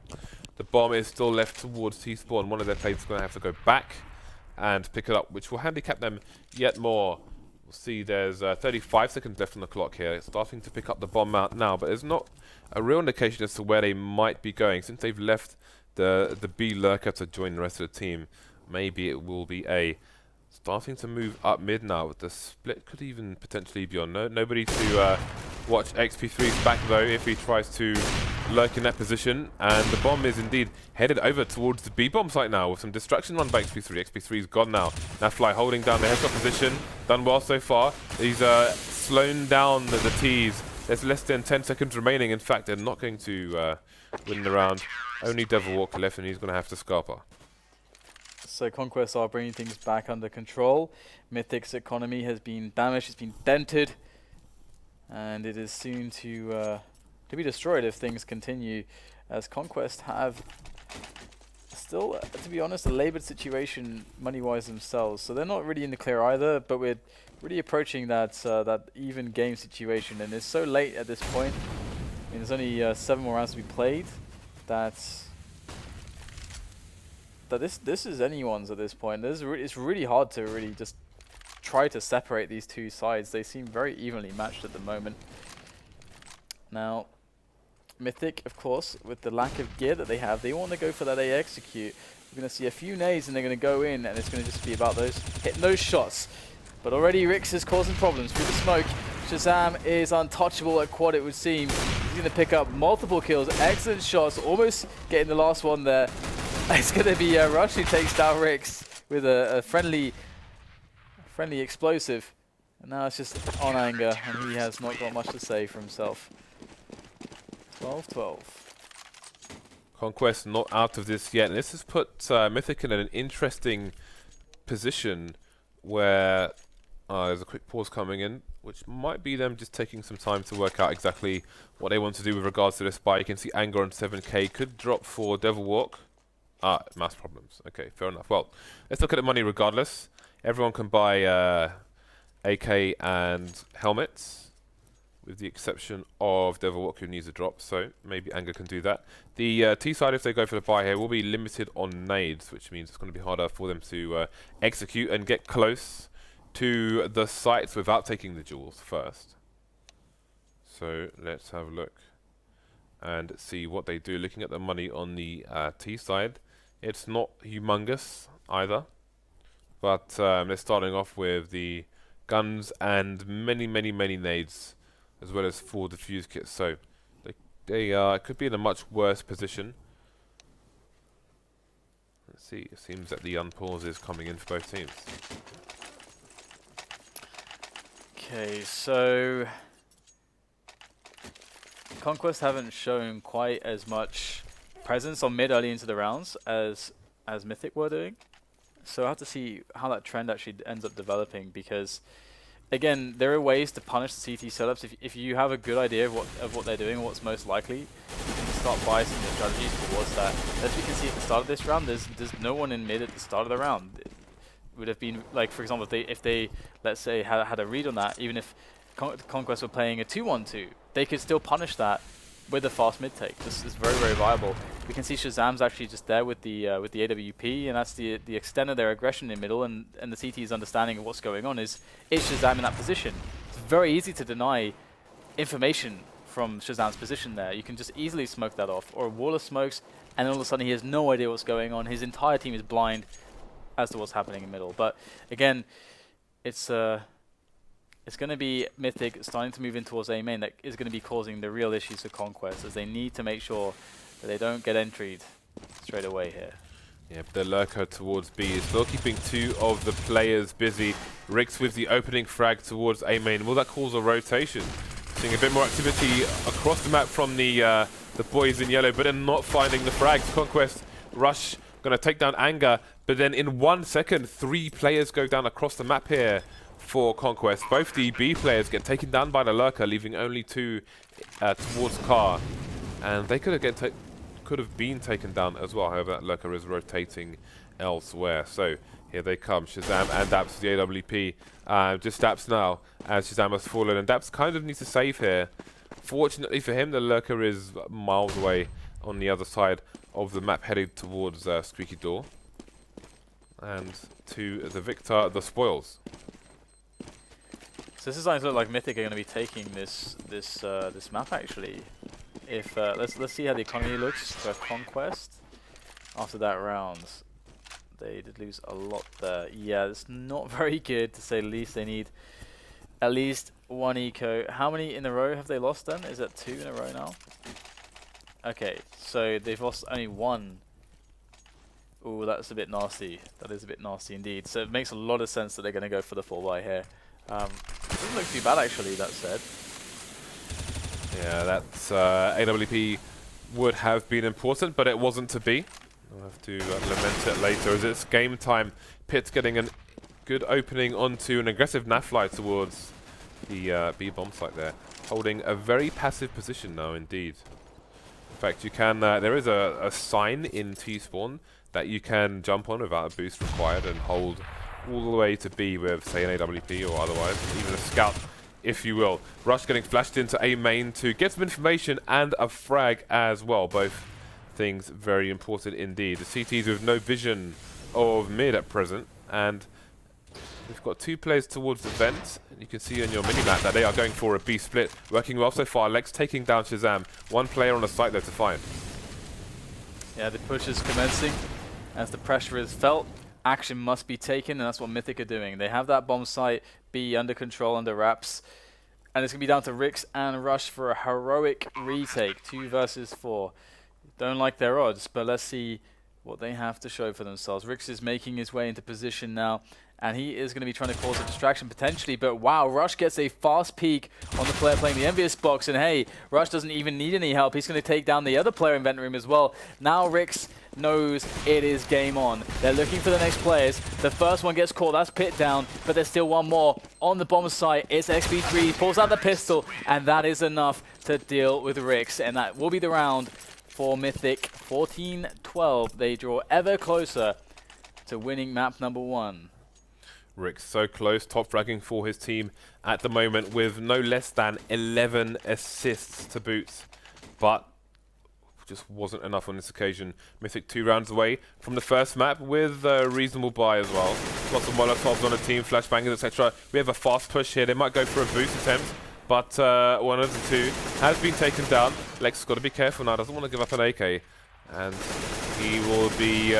The bomb is still left towards T-spawn. One of their players is going to have to go back and pick it up, which will handicap them yet more. We'll see there's 35 seconds left on the clock here. It's starting to pick up the bomb out now, but there's not a real indication as to where they might be going. Since they've left the B lurker to join the rest of the team, maybe it will be A. Starting to move up mid now. The split could even potentially be on. Nobody to watch XP3's back though if he tries to lurk in that position. And the bomb is indeed headed over towards the B bomb site now with some distraction run by XP3. XP3's gone now. Nafly holding down the headshot position. Done well so far. He's slowing down the T's. There's less than 10 seconds remaining. In fact, they're not going to win the round. Only Devil Walker left, and he's going to have to Scarpa. So Conquest are bringing things back under control. Mythic's economy has been damaged, it's been dented, and it is soon to be destroyed if things continue, as Conquest have still, to be honest, a laboured situation money-wise themselves. So they're not really in the clear either, but we're really approaching that that even game situation, and it's so late at this point. I mean, there's only 7 more rounds to be played. That this is anyone's at this point. It's really hard to really just try to separate these two sides. They seem very evenly matched at the moment. Now, Mythic, of course, with the lack of gear that they have, they want to go for that A execute. We're going to see a few nades and they're going to go in, and it's going to just be about hitting those shots. But already Rix is causing problems through the smoke. Shazam is untouchable at quad, it would seem. He's going to pick up multiple kills, excellent shots, almost getting the last one there. It's going to be Rush who takes down Rix with a friendly explosive. And now it's just on anger, and he has not got much to say for himself. 12-12. Conquest not out of this yet, and this has put Mythic in an interesting position where there's a quick pause coming in, which might be them just taking some time to work out exactly what they want to do with regards to this buy. You can see Anger on 7k, could drop for Devil Walk. Mass problems. Okay, fair enough. Well, let's look at the money regardless. Everyone can buy AK and helmets, with the exception of Devil Walk, who needs a drop, so maybe Anger can do that. The T side, if they go for the buy here, will be limited on nades, which means it's going to be harder for them to execute and get close to the sites without taking the jewels first. So let's have a look and see what they do. Looking at the money on the T side, it's not humongous either, but they're starting off with the guns and many nades, as well as 4 defuse kits, so they could be in a much worse position. Let's see, it seems that the unpause is coming in for both teams. Okay, so Conquest haven't shown quite as much presence on mid early into the rounds as Mythic were doing. So I have to see how that trend actually ends up developing, because again, there are ways to punish the CT setups. If you have a good idea of what they're doing, what's most likely, you can start biasing your strategies towards that. As we can see at the start of this round, there's no one in mid at the start of the round. It would have been like, for example, if they let's say had a read on that, even if Conquest were playing a 2-1-2, they could still punish that with a fast mid take. This is very viable. We can see Shazam's actually just there with the AWP, and that's the extent of their aggression in middle, and the CT's understanding of what's going on is Shazam in that position. It's very easy to deny information from Shazam's position there. You can just easily smoke that off, or a wall of smokes, and all of a sudden he has no idea what's going on. His entire team is blind as to what's happening in middle. But again, it's going to be Mythic starting to move in towards A main that is going to be causing the real issues for Conquest, as they need to make sure that they don't get entried straight away here. Yeah, but the lurker towards B is still keeping 2 of the players busy. Rix with the opening frag towards A main. Will that cause a rotation? Seeing a bit more activity across the map from the boys in yellow, but they're not finding the frags. Conquest rush, going to take down Anger, but then in 1 second, 3 players go down across the map here for Conquest. Both the B players get taken down by the lurker, leaving only 2 towards Car, and they could have been taken down as well. However, that lurker is rotating elsewhere. So here they come, Shazam and Daps for the AWP. Just Daps now, as Shazam has fallen, and Daps kind of needs to save here. Fortunately for him, the lurker is miles away on the other side of the map, headed towards Squeaky Door. And to the victor, the spoils. So this is starting to look like Mythic are going to be taking this map actually. If let's see how the economy looks for Conquest after that round. They did lose a lot there. Yeah, it's not very good to say the least. They need at least 1 eco. How many in a row have they lost then? Is that 2 in a row now? Okay, so they've lost only 1. Ooh, that's a bit nasty. That is a bit nasty indeed. So it makes a lot of sense that they're going to go for the 4-buy here. Doesn't look too bad actually, that said. Yeah, that's AWP would have been important, but it wasn't to be. I'll have to lament it later, as it's game time. Pitt's getting a good opening onto an aggressive Nafly towards the B bomb site there, holding a very passive position now indeed. In fact, you can. There is a sign in T-spawn that you can jump on without a boost required and hold all the way to B with, say, an AWP or otherwise, even a scout, if you will. Rush getting flashed into A main to get some information and a frag as well. Both things very important indeed. The CTs with no vision of mid at present, and we've got 2 players towards the vent. You can see on your mini-map that they are going for a B split. Working well so far. Lex taking down Shazam. 1 player on the site there to find. Yeah, the push is commencing. As the pressure is felt, action must be taken, and that's what Mythic are doing. They have that bomb site B under control, under wraps. And it's going to be down to Rix and Rush for a heroic retake. 2 versus 4. Don't like their odds, but let's see what they have to show for themselves. Rix is making his way into position now, and he is going to be trying to cause a distraction potentially, but wow, Rush gets a fast peek on the player playing the Envious box, and hey, Rush doesn't even need any help. He's going to take down the other player in Vent Room as well. Now Rix knows it is game on. They're looking for the next players. The first one gets caught, that's Pit down, but there's still one more on the bomb site. It's XP3, he pulls out the pistol, and that is enough to deal with Rix, and that will be the round for Mythic. 14-12, they draw ever closer to winning map number 1. Rick so close, top fragging for his team at the moment with no less than 11 assists to boot, but just wasn't enough on this occasion. Mythic 2 rounds away from the first map with a reasonable buy as well. Lots of Molotovs on the team, flashbangers, etc. We have a fast push here. They might go for a boost attempt, but one of the two has been taken down. Lex has got to be careful now, doesn't want to give up an AK, and he will be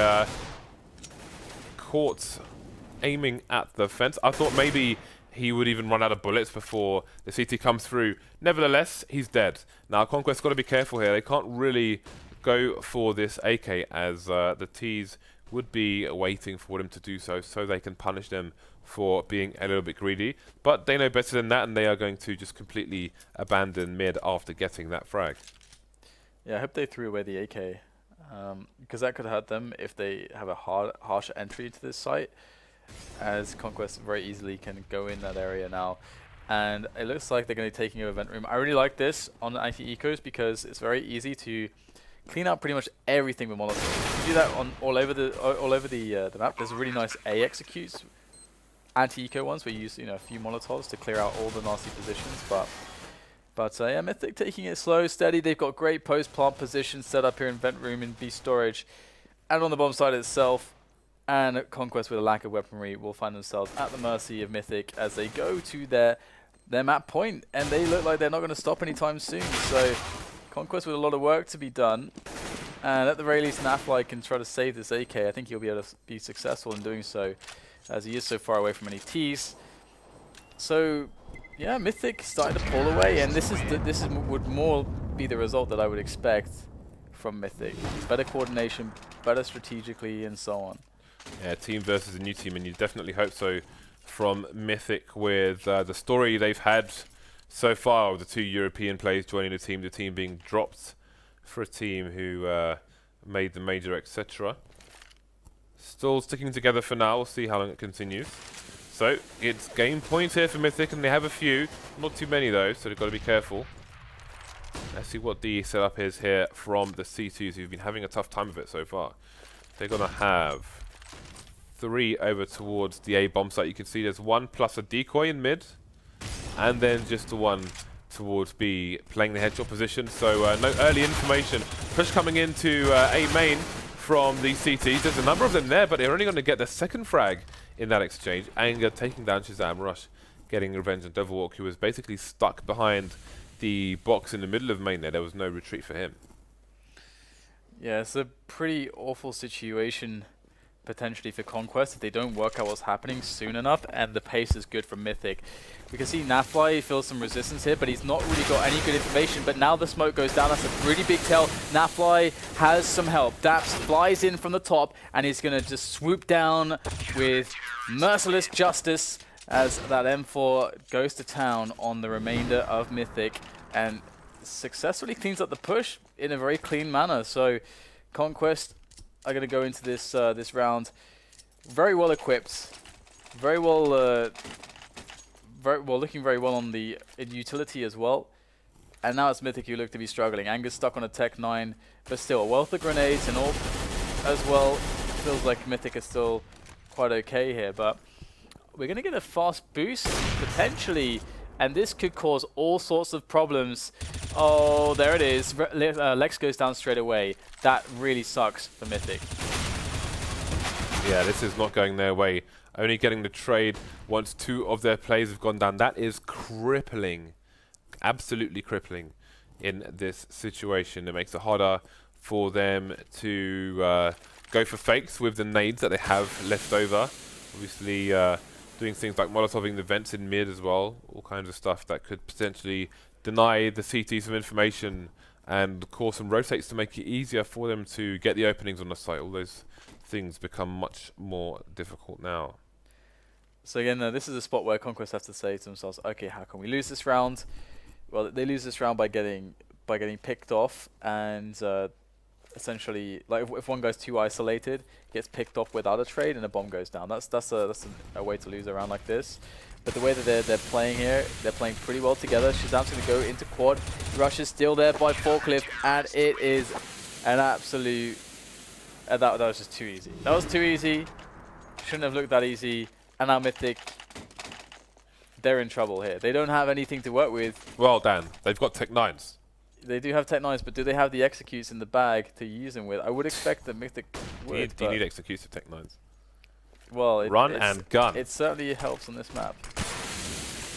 caught aiming at the fence. I thought maybe he would even run out of bullets before the CT comes through. Nevertheless, he's dead. Now, Conquest got to be careful here. They can't really go for this AK as the Ts would be waiting for them to do so they can punish them for being a little bit greedy. But they know better than that, and they are going to just completely abandon mid after getting that frag. Yeah, I hope they threw away the AK, because that could hurt them if they have a harsh entry to this site, as Conquest very easily can go in that area now. And it looks like they're going to be taking over Vent Room. I really like this on the anti-ecos because it's very easy to clean out pretty much everything with Molotovs. You do that on all over the map. There's a really nice A executes anti-eco ones where you use a few Molotovs to clear out all the nasty positions. But yeah, Mythic taking it slow, steady. They've got great post-plant positions set up here in Vent Room and B storage, and on the bomb site itself. And Conquest, with a lack of weaponry, will find themselves at the mercy of Mythic as they go to their map point, and they look like they're not going to stop anytime soon. So Conquest with a lot of work to be done, and at the very least, Nafly can try to save this AK. I think he'll be able to be successful in doing so, as he is so far away from any Ts. So yeah, Mythic starting to pull away, and this would more be the result that I would expect from Mythic. Better coordination, better strategically, and so on. Yeah, team versus a new team, and you definitely hope so from Mythic with the story they've had so far with the 2 European players joining the team being dropped for a team who made the major, etc. Still sticking together for now. We'll see how long it continues. So it's game point here for Mythic, and they have a few, not too many though, so they've got to be careful. Let's see what the setup is here from the C2s who've been having a tough time of it so far. They're going to have 3 over towards the A bomb site. You can see there's 1 plus a decoy in mid, and then just the 1 towards B playing the headshot position. So no early information. Push coming into A main from the CTs. There's a number of them there, but they're only going to get the second frag in that exchange. Anger taking down Shazam. Rush getting revenge on Devilwalk, who was basically stuck behind the box in the middle of main there. There was no retreat for him. Yeah, it's a pretty awful situation potentially for Conquest if they don't work out what's happening soon enough, and the pace is good from Mythic. We can see Nafly feels some resistance here, but he's not really got any good information. But now the smoke goes down. That's a pretty big tell. Nafly has some help. Daps flies in from the top, and he's going to just swoop down with merciless justice as that M4 goes to town on the remainder of Mythic and successfully cleans up the push in a very clean manner. So Conquest are going to go into this this round very well equipped, very well, looking very well on the utility as well. And now it's Mythic who look to be struggling. Anger's stuck on a Tech 9, but still a wealth of grenades and all as well. Feels like Mythic is still quite okay here, but we're going to get a fast boost potentially, and this could cause all sorts of problems. Oh, there it is. Lex goes down straight away. That really sucks for Mythic. Yeah, this is not going their way. Only getting the trade once 2 of their players have gone down. That is crippling. Absolutely crippling in this situation. It makes it harder for them to go for fakes with the nades that they have left over. Obviously, doing things like molotoving the vents in mid as well, all kinds of stuff that could potentially deny the CT some information and cause some rotates to make it easier for them to get the openings on the site. All those things become much more difficult now. So again, this is a spot where Conquest have to say to themselves, okay, how can we lose this round? Well, they lose this round by getting picked off, and essentially, like if one guy's too isolated, gets picked off without a trade, and a bomb goes down. That's a way to lose a round like this. But the way that they're playing here, they're playing pretty well together. Shazam's going to go into quad. Rush is still there by forklift, and it is an absolute... that was just too easy. That was too easy. Shouldn't have looked that easy. And now Mythic, they're in trouble here. They don't have anything to work with. Well, Dan, they've got Tech 9s. They do have Tech 9s, but do they have the executes in the bag to use them with? I would expect that Mythic would. Do you need executes of Tech 9s? Well, Run and gun. It certainly helps on this map.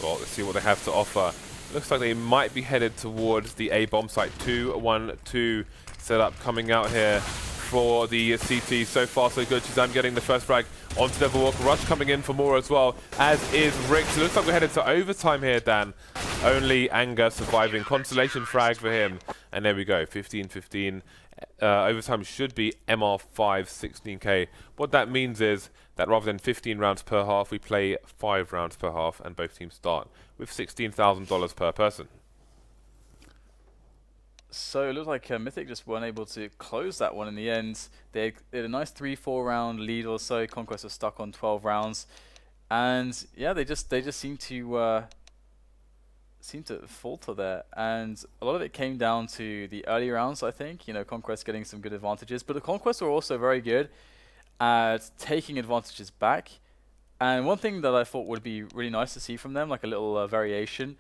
Well, let's see what they have to offer. Looks like they might be headed towards the A bomb site. 2-1-2 setup coming out here for the CT. So far, so good. Shazam getting the first frag onto Devil Walk. Rush coming in for more as well, as is Rick. So it looks like we're headed to overtime here, Dan. Only Anger surviving. Consolation frag for him. And there we go, 15-15. Overtime should be MR5 16k. What that means is that rather than 15 rounds per half, we play 5 rounds per half, and both teams start with $16,000 per person. So it looks like Mythic just weren't able to close that one in the end. They had a nice 3-4 round lead or so. Conquest was stuck on 12 rounds, and yeah, they just seem to falter there. And a lot of it came down to the early rounds, I think. You know, Conquest getting some good advantages, but the Conquest were also very good at taking advantages back. And one thing that I thought would be really nice to see from them, like a little variation,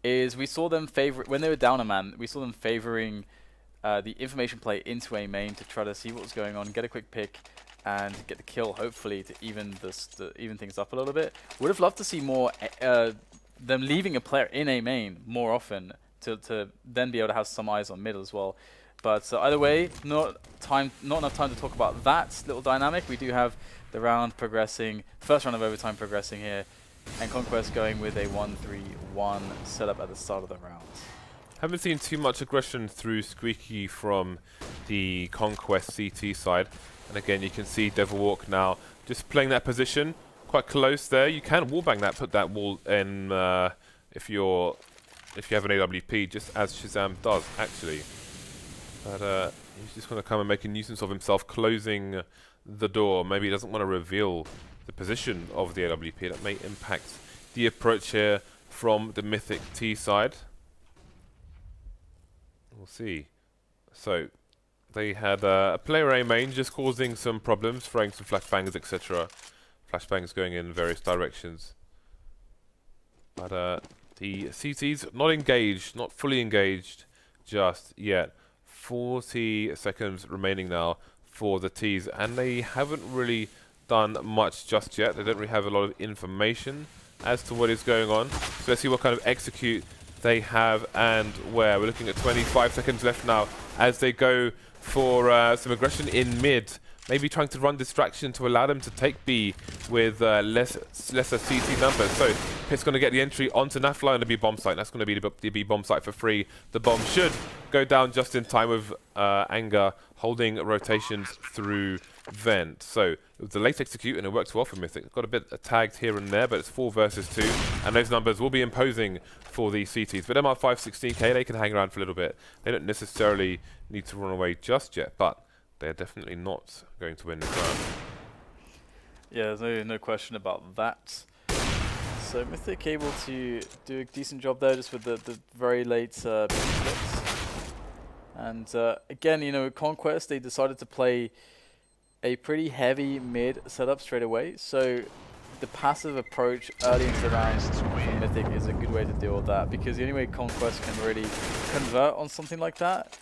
is we saw them favor when they were down a man. We saw them favoring the information play into a main to try to see what was going on, get a quick pick, and get the kill. Hopefully, to even things up a little bit. Would have loved to see more them leaving a player in a main more often to then be able to have some eyes on mid as well. But either way, not enough time to talk about that little dynamic. We do have the round progressing, first round of overtime progressing here. And Conquest going with a 1-3-1 setup at the start of the round. Haven't seen too much aggression through Squeaky from the Conquest CT side. And again, you can see Devil Walk now just playing that position quite close there. You can wallbang that, put that wall in if you have an AWP, just as Shazam does actually. But he's just going to come and make a nuisance of himself, closing the door. Maybe he doesn't want to reveal the position of the AWP. That may impact the approach here from the Mythic T side. We'll see. So they had a player A main just causing some problems, throwing some flashbangs, etc. Flashbangs going in various directions. But the CT's not engaged, not fully engaged just yet. 40 seconds remaining now for the T's, and they haven't really done much just yet. They don't really have a lot of information as to what is going on. So let's see what kind of execute they have and where. We're looking at 25 seconds left now as they go for some aggression in mid. Maybe trying to run distraction to allow them to take B with lesser CT numbers. So Pitt's going to get the entry onto Nafly on the B bomb site. That's going to be the B bomb site for free. The bomb should go down just in time with Anger holding rotations through Vent. So it was a late execute and it works well for Mythic. Got a bit tagged here and there, but it's 4 versus 2. And those numbers will be imposing for the CTs. But MR5 16k, they can hang around for a little bit. They don't necessarily need to run away just yet, but they're definitely not going to win this round. Yeah, there's no question about that. So Mythic able to do a decent job there just with the very late splits. And again, you know, Conquest, they decided to play a pretty heavy mid setup straight away. So the passive approach early into the round for Mythic is a good way to deal with that, because the only way Conquest can really convert on something like that,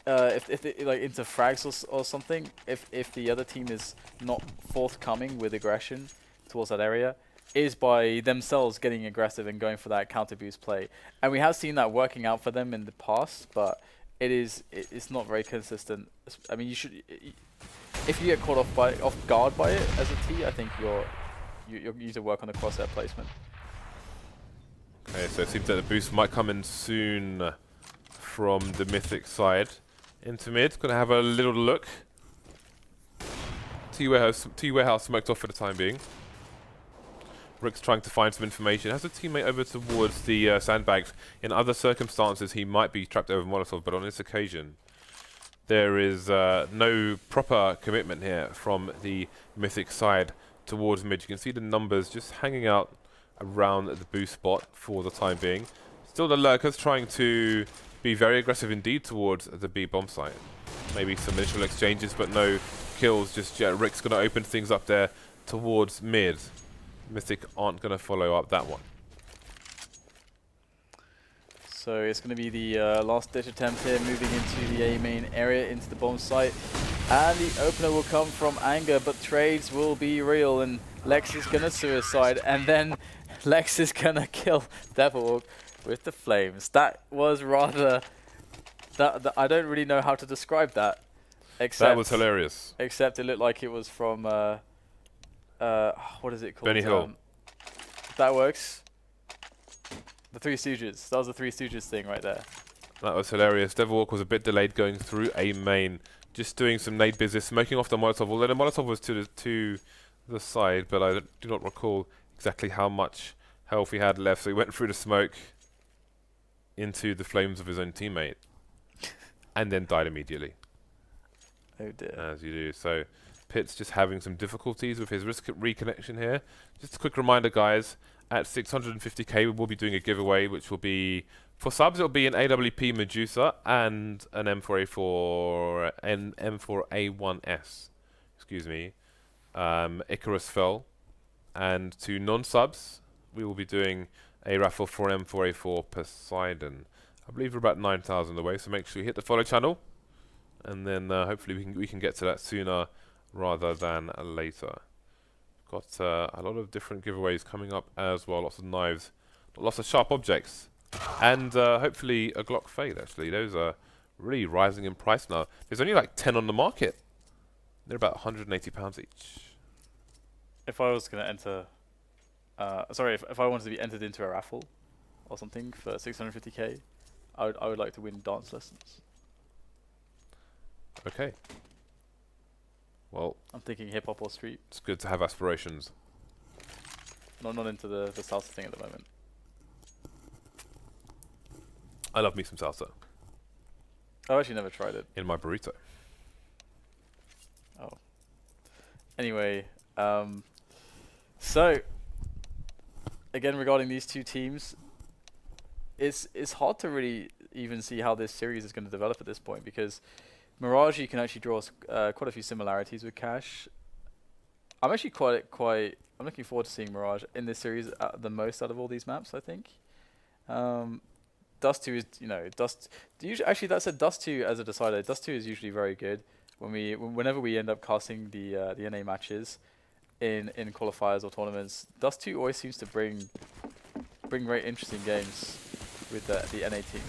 if they, like into frags or something, if the other team is not forthcoming with aggression towards that area, is by themselves getting aggressive and going for that counter boost play. And we have seen that working out for them in the past, but it's not very consistent. I mean, if you get caught off guard by it as a T, I think you need to work on the crosshair placement. Okay, so it seems that the boost might come in soon from the Mythic side. Into mid, gonna have a little look. T-Warehouse smoked off for the time being. Rick's trying to find some information. Has a teammate over towards the sandbags. In other circumstances, he might be trapped over Molotov, but on this occasion, there is no proper commitment here from the Mythic side towards mid. You can see the numbers just hanging out around the boost spot for the time being. Still the lurkers trying to be very aggressive indeed towards the B bomb site. Maybe some initial exchanges, but no kills just yet. Rick's going to open things up there towards mid. Mythic aren't going to follow up that one. So it's going to be the last ditch attempt here, moving into the A main area, into the bomb site. And the opener will come from Anger, but trades will be real, and Lex is going to suicide, and then Lex is going to kill Devilwalk with the flames. That was rather... I don't really know how to describe that. Except, that was hilarious. Except it looked like it was from... what is it called? Benny Hill. That works. The Three Stooges. That was the Three Stooges thing right there. That was hilarious. Devilwalk was a bit delayed going through A main. Just doing some nade business, smoking off the Molotov. Although the Molotov was to the side, but I do not recall exactly how much health he had left. So he went through the smoke into the flames of his own teammate. And then died immediately. Oh dear. As you do. So Pitt's just having some difficulties with his risk reconnection here. Just a quick reminder, guys. At 650k, we will be doing a giveaway, which will be, for subs, it'll be an AWP Medusa and an M4A1S. Excuse me. Icarus fell. And to non-subs, we will be doing a raffle for M4A4 Poseidon. I believe we're about 9,000 away, so make sure you hit the follow channel, and then hopefully we can get to that sooner rather than later. Got a lot of different giveaways coming up as well. Lots of knives, lots of sharp objects, and hopefully a Glock Fade. Actually, those are really rising in price now. There's only like 10 on the market. They're about £180 each. If I was going to enter, if I wanted to be entered into a raffle or something for 650k. I would like to win dance lessons. Okay. Well, I'm thinking hip hop or street. It's good to have aspirations. Not into the salsa thing at the moment. I love me some salsa. I've actually never tried it. In my burrito. Oh. Anyway, so again regarding these two teams, it's hard to really even see how this series is going to develop at this point, because Mirage, you can actually draw quite a few similarities with Cash. I'm actually I'm looking forward to seeing Mirage in this series the most out of all these maps, I think. Dust 2 is, actually that said, Dust 2 as a decider, Dust 2 is usually very good whenever we end up casting the NA matches in qualifiers or tournaments. Dust 2 always seems to bring very interesting games with the NA teams.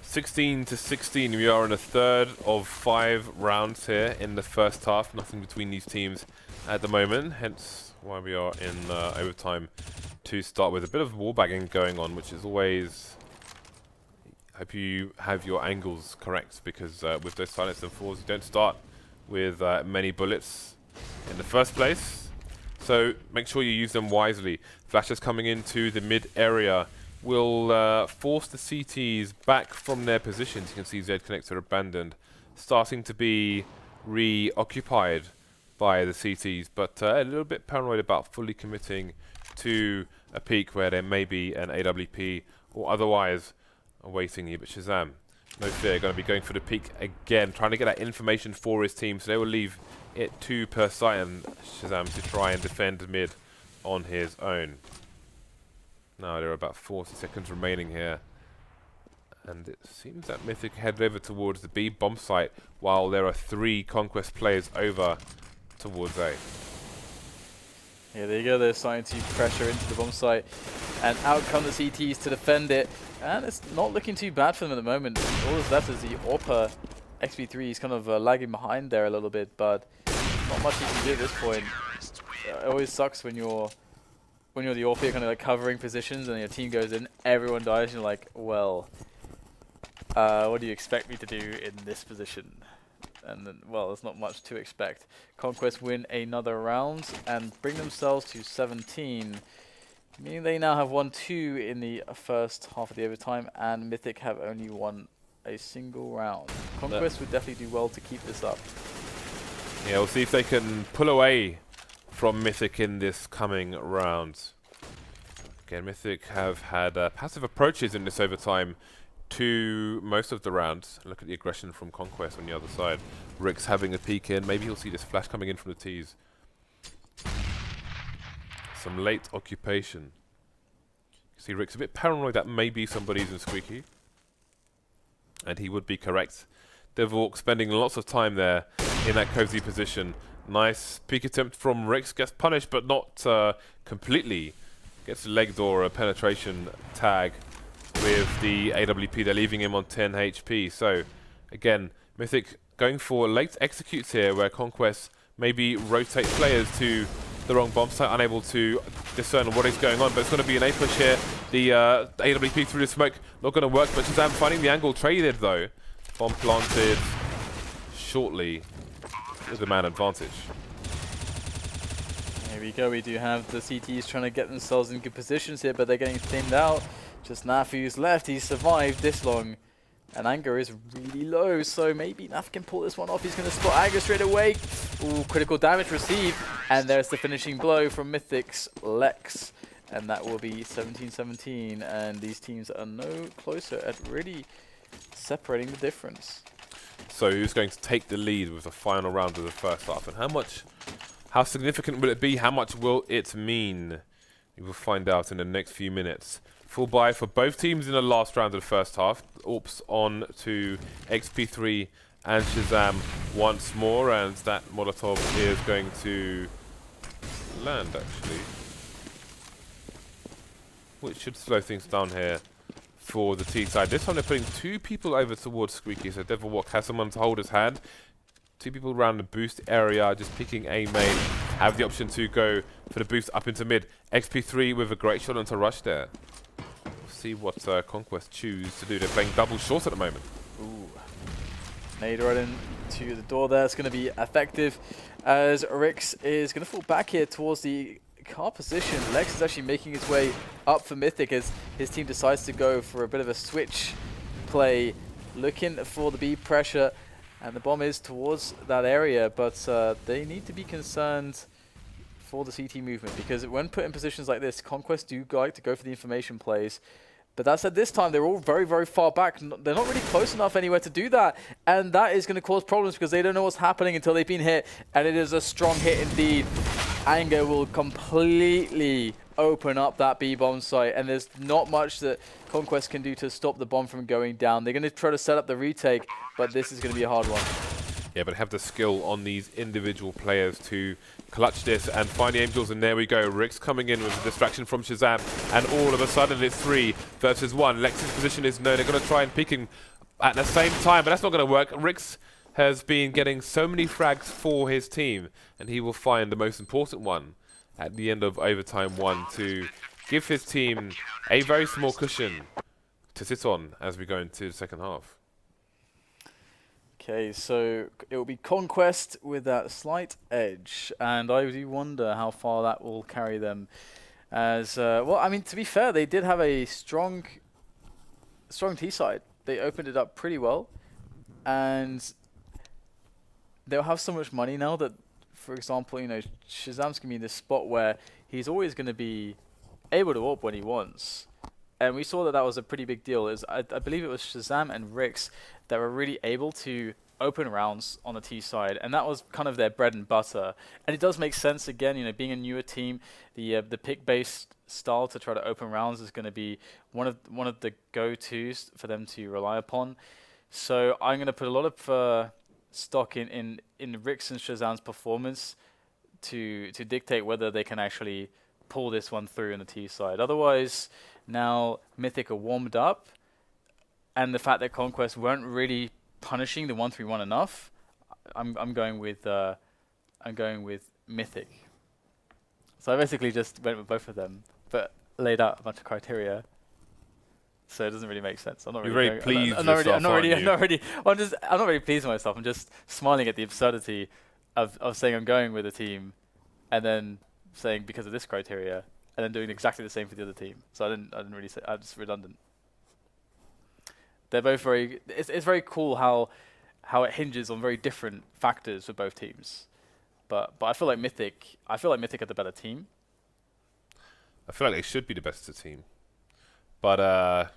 16-16, we are in a third of 5 rounds here in the first half. Nothing between these teams at the moment, hence why we are in overtime to start with. A bit of wallbagging going on, which is always... hope you have your angles correct, because with those silence and falls, you don't start with many bullets in the first place. So make sure you use them wisely. Flashes coming into the mid area will force the CTs back from their positions. You can see Z connector abandoned, starting to be reoccupied by the CTs, but a little bit paranoid about fully committing to a peak where there may be an AWP or otherwise awaiting you. But Shazam, no fear, going to be going for the peak again, trying to get that information for his team, so they will leave it to Poseidon, Shazam, to try and defend mid on his own. Now there are about 40 seconds remaining here, and it seems that Mythic headed over towards the B bomb site, while there are 3 Conquest players over towards A. Yeah, there you go, they're starting to pressure into the bomb site, and out come the CTs to defend it, and it's not looking too bad for them at the moment. All that's left is the Orpa. XP3 is kind of lagging behind there a little bit, but not much he can do at this point. it always sucks when you're the AWP, kind of like covering positions, and your team goes in, everyone dies, and you're like, well, what do you expect me to do in this position? And then, well, there's not much to expect. Conquest win another round and bring themselves to 17, meaning they now have won 2 in the first half of the overtime, and Mythic have only won a single round. Conquest would definitely do well to keep this up. Yeah, we'll see if they can pull away from Mythic in this coming round. Again, Mythic have had passive approaches in this overtime to most of the rounds. Look at the aggression from Conquest on the other side. Rick's having a peek in. Maybe he'll see this flash coming in from the T's. Some late occupation. You see Rick's a bit paranoid that maybe somebody's in Squeaky. And he would be correct. Devilwalk spending lots of time there in that cozy position. Nice peek attempt from Rix, gets punished but not completely. Gets a leg door, a penetration tag with the AWP. They're leaving him on 10 HP. So again, Mythic going for late executes here where Conquest maybe rotate players to the wrong bomb site, unable to discern what is going on, but it's going to be an A push here. The AWP through the smoke, not going to work, but Shazam finding the angle, traded though. Bomb planted shortly with the man advantage. Here we go, we do have the CTs trying to get themselves in good positions here, but they're getting thinned out. Just Naf who's left, he's survived this long. And anger is really low, so maybe Naf can pull this one off. He's going to spot anger straight away. Ooh, critical damage received. And there's the finishing blow from Mythic's Lex. And that will be 17-17. And these teams are no closer at really separating the difference. So who's going to take the lead with the final round of the first half? And how significant will it be? How much will it mean? We will find out in the next few minutes. Full buy for both teams in the last round of the first half. Orps on to XP3 and Shazam once more, and that Molotov is going to land actually, which should slow things down here for the T side. This time they're putting 2 people over towards Squeaky, so Devilwalk has someone to hold his hand. 2 people around the boost area, just picking a main. Have the option to go for the boost up into mid. XP3 with a great shot onto rush there. See what Conquest choose to do. They're playing double short at the moment. Ooh. Nade right into the door there. It's going to be effective as Rix is going to fall back here towards the car position. Lex is actually making his way up for Mythic as his team decides to go for a bit of a switch play, looking for the B pressure, and the bomb is towards that area, but they need to be concerned for the CT movement, because when put in positions like this, Conquest do like to go for the information plays. But that said, this time they're all very, very far back. They're not really close enough anywhere to do that. And that is going to cause problems because they don't know what's happening until they've been hit. And it is a strong hit indeed. Anger will completely open up that B-bomb site. And there's not much that Conquest can do to stop the bomb from going down. They're going to try to set up the retake, but this is going to be a hard one. Yeah, but have the skill on these individual players to clutch this and find the Angels, and there we go. Rick's coming in with a distraction from Shazam, and all of a sudden it's 3 versus 1. Lex's position is known. They're going to try and pick him at the same time, but that's not going to work. Rick's has been getting so many frags for his team, and he will find the most important one at the end of overtime 1 to give his team a very small cushion to sit on as we go into the second half. Okay, so it will be Conquest with that slight edge, and I do wonder how far that will carry them. As well, I mean, to be fair, they did have a strong T side. They opened it up pretty well, and they'll have so much money now that, for example, you know, Shazam's gonna be in this spot where he's always gonna be able to AWP when he wants. And we saw that that was a pretty big deal. I believe it was Shazam and Rix that were really able to open rounds on the T side, and that was kind of their bread and butter. And it does make sense, again, you know, being a newer team, the pick-based style to try to open rounds is going to be one of the go-tos for them to rely upon. So I'm going to put a lot of stock in Rix and Shazam's performance to dictate whether they can actually pull this one through in the T side. Otherwise, now Mythic are warmed up, and the fact that Conquest weren't really punishing the 1-3-1 enough, I'm going with Mythic. So I basically just went with both of them, but laid out a bunch of criteria. So it doesn't really make sense. I'm not You're really very going, pleased I'm not really, yourself, I'm not aren't really, I'm you? not really, I'm not really pleased with myself. I'm just smiling at the absurdity of saying I'm going with a team, and then saying because of this criteria, and then doing exactly the same for the other team. So I didn't really say. I'm just redundant. They're both very. It's very cool how it hinges on very different factors for both teams. But I feel like Mythic. I feel like Mythic are the better team. I feel like they should be the best team. But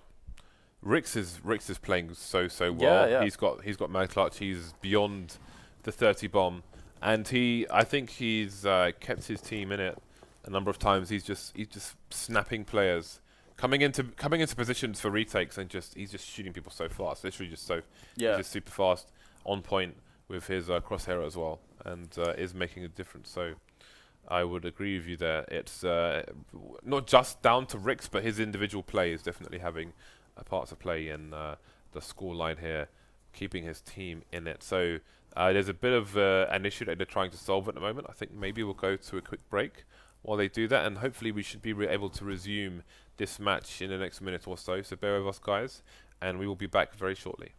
Rix is playing so well. Yeah. He's got mad clutch. He's beyond the 30 bomb, and I think he's kept his team in it a number of times. He's just snapping players, coming into positions for retakes, and he's just shooting people so fast. Literally he's just super fast, on point with his crosshair as well, and is making a difference. So I would agree with you there. It's not just down to Rix, but his individual play is definitely having a part to play in the score line here, keeping his team in it. So there's a bit of an issue that they're trying to solve at the moment. I think maybe we'll go to a quick break while they do that, and hopefully we should be able to resume this match in the next minute or so. So bear with us, guys, and we will be back very shortly.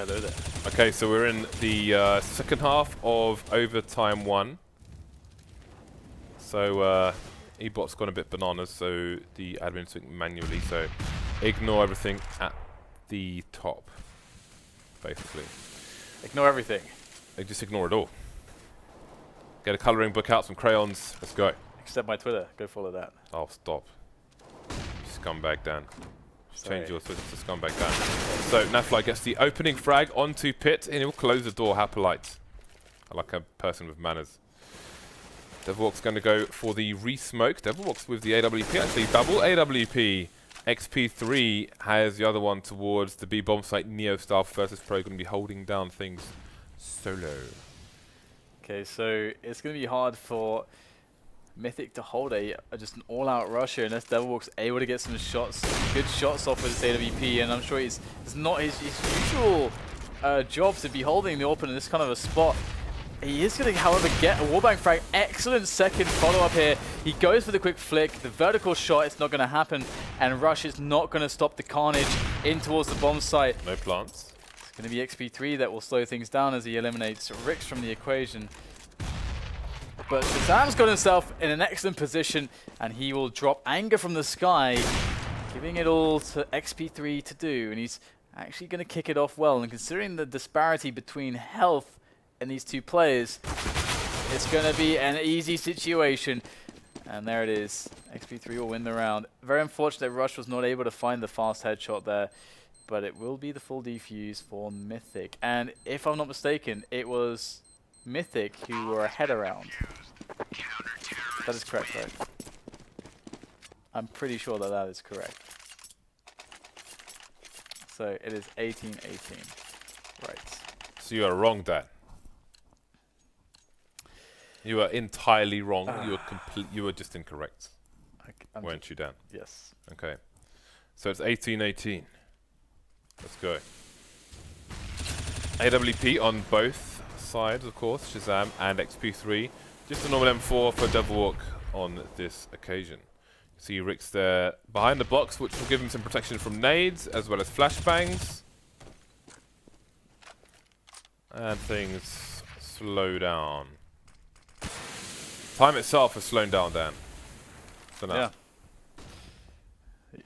Hello there. Okay, so we're in the second half of overtime 1. So eBot's gone a bit bananas, so the admin's doing it manually, so ignore everything at the top, basically. Ignore everything. Just ignore it all. Get a colouring book out, some crayons, let's go. Except my Twitter. Go follow that. Oh, stop. Scumbag Dan. Sorry. Change your Twitter to Scumbag Dan. So, Nafly gets the opening frag onto Pit, and he'll close the door. How polite. I like a person with manners. Devilwalk's going to go for the re-smoke. Devilwalk's with the AWP, actually double AWP. XP3 has the other one towards the B bomb site. Neo Staff versus Pro going to be holding down things solo. Okay, so it's going to be hard for Mythic to hold just an all-out rush here, unless Devilwalk's able to get some shots, good shots off with his AWP, and I'm sure it's not his usual job to be holding the open in this kind of a spot. He is going to, however, get a wallbang frag. Excellent second follow-up here. He goes for the quick flick. The vertical shot, it's not going to happen. And Rush is not going to stop the carnage in towards the bomb site. No plants. It's going to be XP3 that will slow things down as he eliminates Rix from the equation. But Shazam's got himself in an excellent position, and he will drop Anger from the sky, giving it all to XP3 to do. And he's actually going to kick it off well. And considering the disparity between health and these two players, it's going to be an easy situation. And there it is. XP3 will win the round. Very unfortunate Rush was not able to find the fast headshot there, but it will be the full defuse for Mythic. And if I'm not mistaken, it was Mythic who were ahead around. That is correct, right? I'm pretty sure that that is correct. So it is 18-18. Right. So you are wrong, Dan. You are entirely wrong. You were just incorrect. Weren't you, Dan? Yes. Okay. So it's 18-18. Let's go. AWP on both sides, of course, Shazam and XP3. Just a normal M4 for Devilwalk on this occasion. See Rix there behind the box, which will give him some protection from nades, as well as flashbangs. And things slow down. Time itself has slowed down, Dan. For now. Yeah.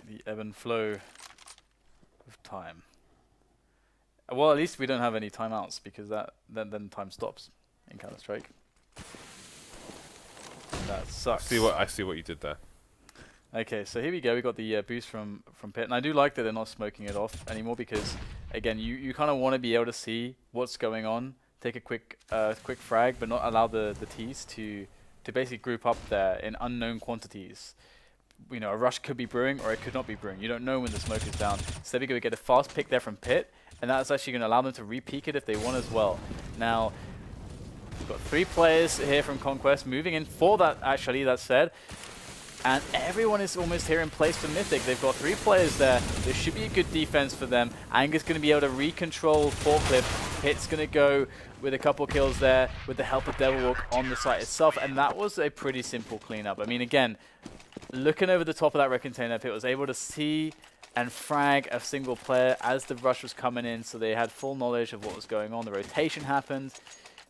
The ebb and flow of time. Well, at least we don't have any timeouts, because then time stops in Counter-Strike. That sucks. I see what you did there. Okay, so here we go. We got the boost from Pit, and I do like that they're not smoking it off anymore, because again, you kind of want to be able to see what's going on, take a quick frag, but not allow the T's to basically group up there in unknown quantities. You know, a rush could be brewing or it could not be brewing. You don't know when the smoke is down. So we're going to get a fast pick there from Pit, and that's actually going to allow them to re-peek it if they want as well. Now, we've got 3 players here from Conquest moving in for that, actually, that said. And everyone is almost here in place for Mythic. They've got 3 players there. There should be a good defense for them. Anger's going to be able to re-control Forklift. Pit's going to go with a couple kills there with the help of Devilwalk on the site itself. And that was a pretty simple cleanup. I mean, again, looking over the top of that red container, Pit was able to see and frag a single player as the rush was coming in. So they had full knowledge of what was going on. The rotation happened.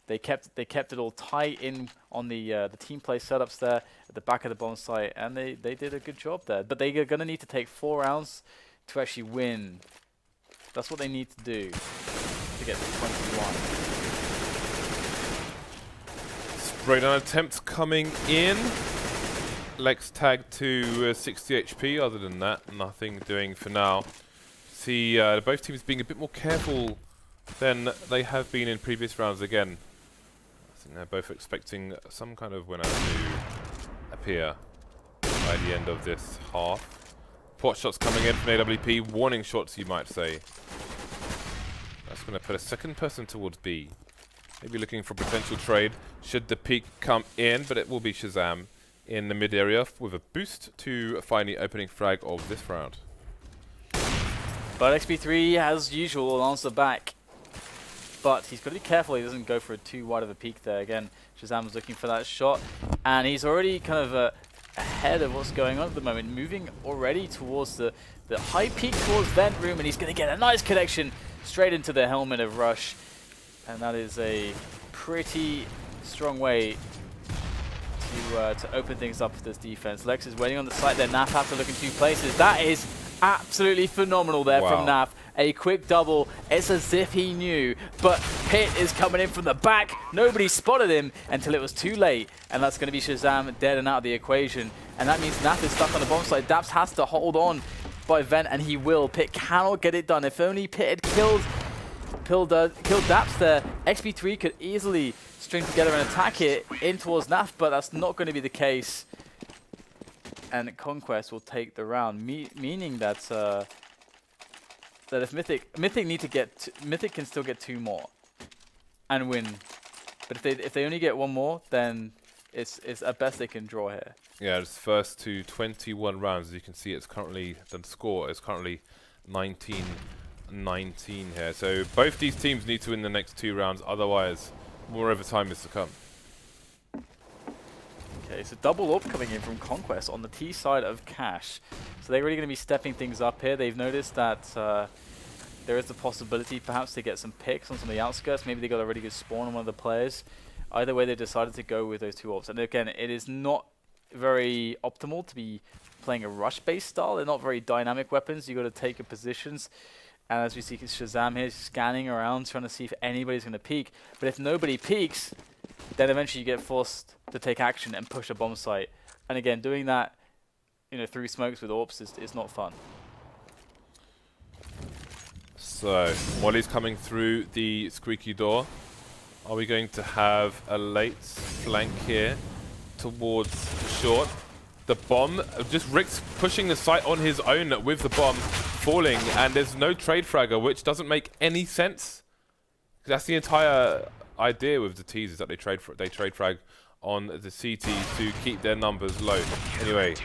They kept it all tight in on the team play setups there at the back of the bomb site, and they did a good job there. But they are going to need to take 4 rounds to actually win. That's what they need to do to get to 21. Spray down attempt coming in. Lex tag to 60 HP. Other than that, nothing doing for now. See both teams being a bit more careful than they have been in previous rounds again. I think they're both expecting some kind of winner to appear by the end of this half. Pot shots coming in from AWP, warning shots you might say. That's going to put a second person towards B. Maybe looking for potential trade should the peak come in, but it will be Shazam in the mid area with a boost to find the opening frag of this round. But XP3, as usual, will answer back. But he's got to be careful he doesn't go for too wide of a peak there. Again, Shazam was looking for that shot, and he's already kind of ahead of what's going on at the moment, moving already towards the high peak towards vent room, and he's going to get a nice connection straight into the helmet of Rush. And that is a pretty strong way to open things up for this defense. Lex is waiting on the site there. Naf has to look in 2 places. That is absolutely phenomenal there from Naf. A quick double. It's as if he knew, but Pit is coming in from the back. Nobody spotted him until it was too late, and that's going to be Shazam dead and out of the equation. And that means Naf is stuck on the bomb site. Daps has to hold on by Vent, and he will. Pit cannot get it done. If only Pit had killed Daps there, XP3 could easily string together and attack it in towards Naf, but that's not going to be the case. And Conquest will take the round, meaning that that if Mythic need to get Mythic can still get 2 more and win, but if they only get 1 more, then it's at best they can draw here. Yeah, it's first to 21 rounds. As you can see, it's currently the score is currently 19-19 here. So both these teams need to win the next 2 rounds, otherwise more overtime is to come. Okay, so double up coming in from Conquest on the T side of Cash. So they're really going to be stepping things up here. They've noticed that there is the possibility perhaps to get some picks on some of the outskirts. Maybe they got a really good spawn on one of the players. Either way, they decided to go with those 2 ops. And again, it is not very optimal to be playing a rush-based style. They're not very dynamic weapons. You got to take your positions. And as we see Shazam here, scanning around, trying to see if anybody's going to peek. But if nobody peeks, then eventually you get forced to take action and push a bomb site. And again, doing that, through smokes with AWPs is not fun. So, Molly's coming through the squeaky door. Are we going to have a late flank here towards short? The bomb, just Rick's pushing the site on his own with the bomb falling, and there's no trade fragger, which doesn't make any sense. That's the entire idea with the T's, is that they trade frag on the CTs to keep their numbers low. Anyway,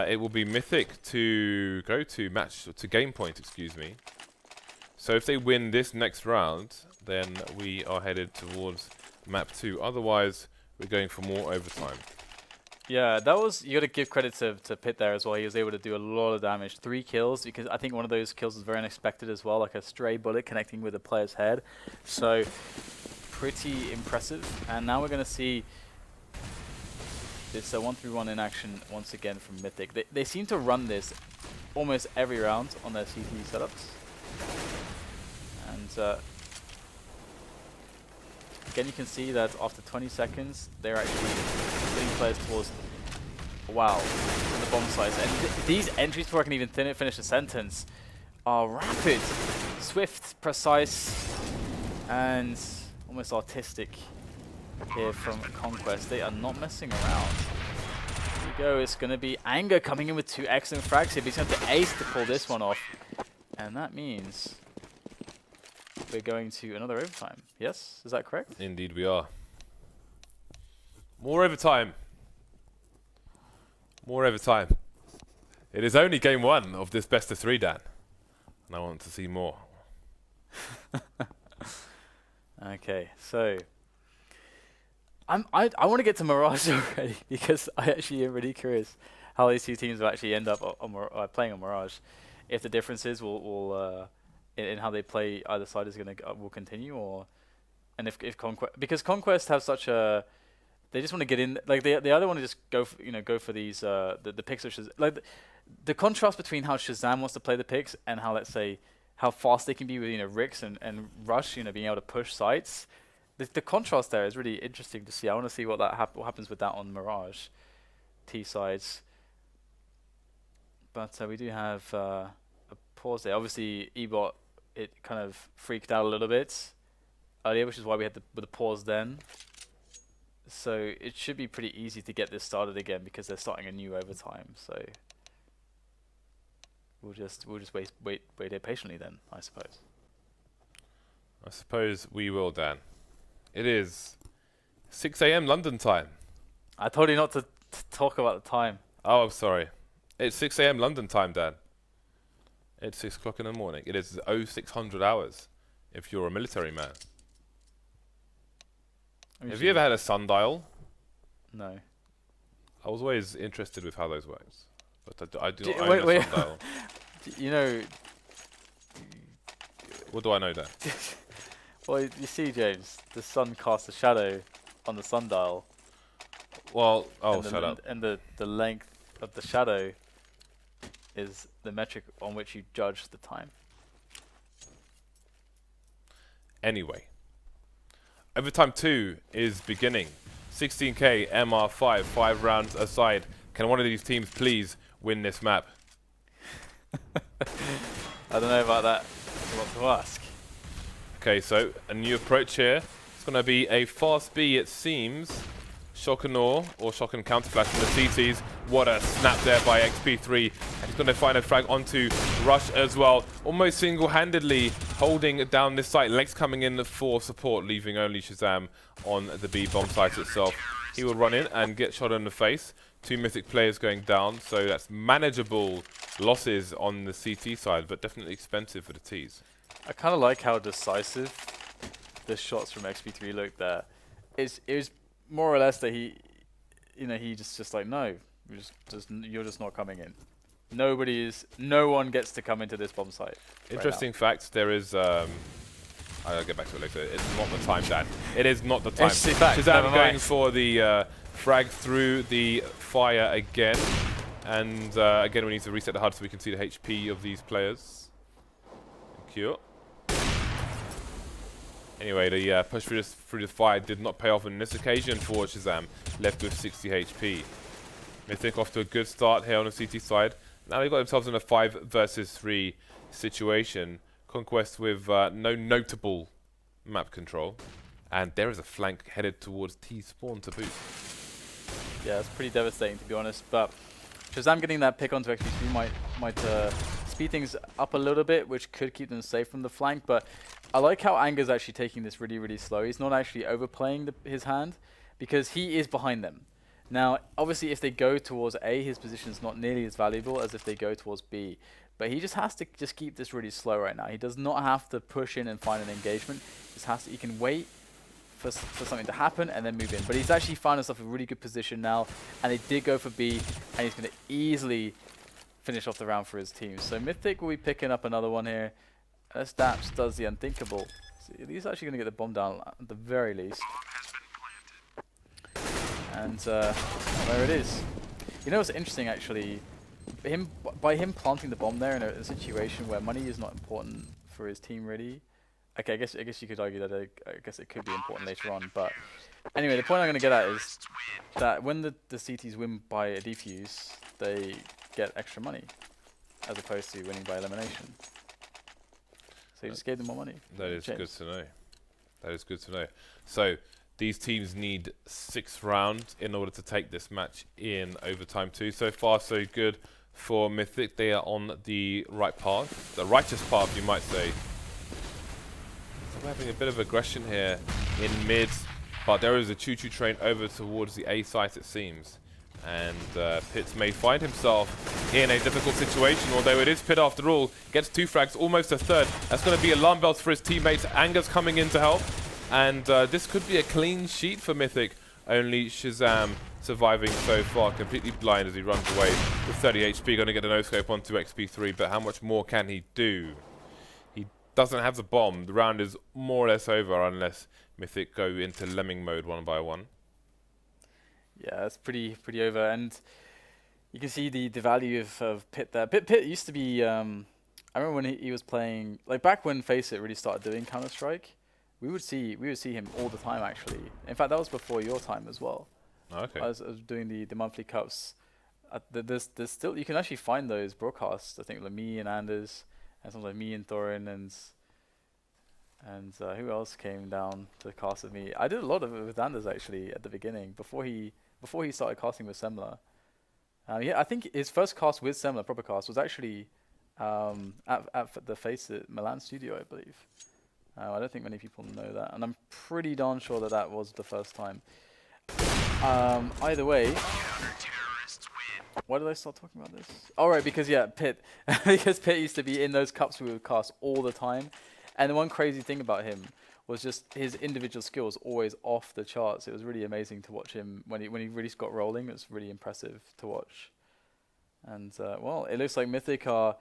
it will be Mythic to go to game point, excuse me. So if they win this next round, then we are headed towards map 2. Otherwise, we're going for more overtime. Yeah, that was, you got to give credit to Pit there as well. He was able to do a lot of damage. 3 kills, because I think one of those kills was very unexpected as well, like a stray bullet connecting with a player's head. So, pretty impressive. And now we're going to see this 1-3-1 in action once again from Mythic. They seem to run this almost every round on their CT setups. And again, you can see that after 20 seconds, they're actually getting players towards, wow, the bomb sites. And these entries, before I can even finish a sentence, are rapid, swift, precise, and almost artistic here from Conquest. They are not messing around. Here we go. It's going to be Anger coming in with 2 excellent frags here, but he's going to have to ace to pull this one off. And that means we're going to another overtime. Yes? Is that correct? Indeed we are. More overtime. More overtime. It is only game 1 of this best of 3, Dan. And I want to see more. Okay, so I want to get to Mirage already, because I actually am really curious how these 2 teams will actually end up playing on Mirage. If the differences will in how they play either side is will continue, or if Conquest, because Conquest have such a, they just want to get in, like they either want to just go for these the picks of like the contrast between how Shazam wants to play the picks and how, let's say, how fast they can be with Ricks and Rush, being able to push sites. The contrast there is really interesting to see. I want to see what what happens with that on Mirage T sides. But we do have a pause there. Obviously, Ebot, it kind of freaked out a little bit earlier, which is why we had the pause then. So it should be pretty easy to get this started again, because they're starting a new overtime. So we'll just wait here patiently then, I suppose. I suppose we will, Dan. It is 6 AM London time. I told you not to talk about the time. Oh, I'm sorry. It's 6 AM London time, Dan. It's 6 o'clock in the morning. It is 0600 hours if you're a military man. Have you ever had a sundial? No. I was always interested with how those works, but I do not own a sundial. What do I know there? Well, you see, James, the sun casts a shadow on the sundial. Well, And shut up. And the length of the shadow is the metric on which you judge the time. Anyway, overtime 2 is beginning. 16k MR5, 5 rounds aside. Can one of these teams please win this map? I don't know about that. That's a lot to ask. Okay, so a new approach here. It's going to be a fast B, it seems. Shock and awe, or shock and counterflash from the CTs. What a snap there by XP3. And he's going to find a frag onto Rush as well. Almost single-handedly holding down this site. Lex coming in for support, leaving only Shazam on the B bomb site itself. He will run in and get shot in the face. 2 Mythic players going down, so that's manageable losses on the CT side, but definitely expensive for the Ts. I kind of like how decisive the shots from XP3 looked there. It was more or less that he just like, no, you're just not coming in. No one gets to come into this bomb site. Interesting fact, there is, I'll get back to it later. It's not the time, Dan. It is not the time. Shazam going for the frag through the fire again. And again, we need to reset the HUD so we can see the HP of these players. Thank you. Anyway, the push through the fire did not pay off on this occasion for Shazam, left with 60 HP. Mythic off to a good start here on the CT side. Now they've got themselves in a 5 versus 3 situation. Conquest with no notable map control. And there is a flank headed towards T spawn to boot. Yeah, it's pretty devastating to be honest, but Shazam getting that pick onto XP3 might speed things up a little bit, which could keep them safe from the flank, but I like how Anger's actually taking this really, really slow. He's not actually overplaying his hand, because he is behind them. Now, obviously, if they go towards A, his position is not nearly as valuable as if they go towards B. But he just has to just keep this really slow right now. He does not have to push in and find an engagement. He can wait for something to happen and then move in. But he's actually found himself a really good position now, and they did go for B, and he's going to easily finish off the round for his team. So Mythic will be picking up another one here. Staps does the unthinkable. So he's actually going to get the bomb down at the very least. And there it is. You know what's interesting actually? By him planting the bomb there in a situation where money is not important for his team really. Okay, I guess you could argue that I guess it could be important later on. But anyway, the point I'm going to get at is that when the CTs win by a defuse, they get extra money as opposed to winning by elimination. So you just gave them more money. That is good to know. That is good to know. So these teams need 6 rounds in order to take this match in overtime 2. So far, so good for Mythic. They are on the right path, the righteous path, you might say. So we're having a bit of aggression here in mid, but there is a choo-choo train over towards the A site, it seems. And Pitts may find himself in a difficult situation, although it is Pitt after all. Gets 2 frags, almost a third. That's going to be alarm bells for his teammates. Anger's coming in to help. And this could be a clean sheet for Mythic. Only Shazam surviving so far, completely blind as he runs away with 30 HP. Going to get a no-scope onto XP3, but how much more can he do? He doesn't have the bomb. The round is more or less over unless Mythic go into lemming mode one by one. Yeah, it's pretty over, and you can see the value of Pitt there. Pitt used to be, I remember when he was playing, like back when Face It really started doing Counter-Strike, we would see him all the time actually. In fact, that was before your time as well. Okay. I was doing the monthly cups. There's still, you can actually find those broadcasts. I think like me and Anders, and something like me and Thorin and who else came down to cast with me? I did a lot of it with Anders actually at the beginning before he started casting with Semler. Yeah, I think his first cast with Semler, proper cast, was actually at the Face It Milan studio, I believe. I don't think many people know that, and I'm pretty darn sure that that was the first time. Either way, why did I start talking about this? Oh right, because yeah, Pitt, because Pitt used to be in those cups we would cast all the time, and the one crazy thing about him was just his individual skills always off the charts. It was really amazing to watch him when he really got rolling. It was really impressive to watch. And well, it looks like Mythic are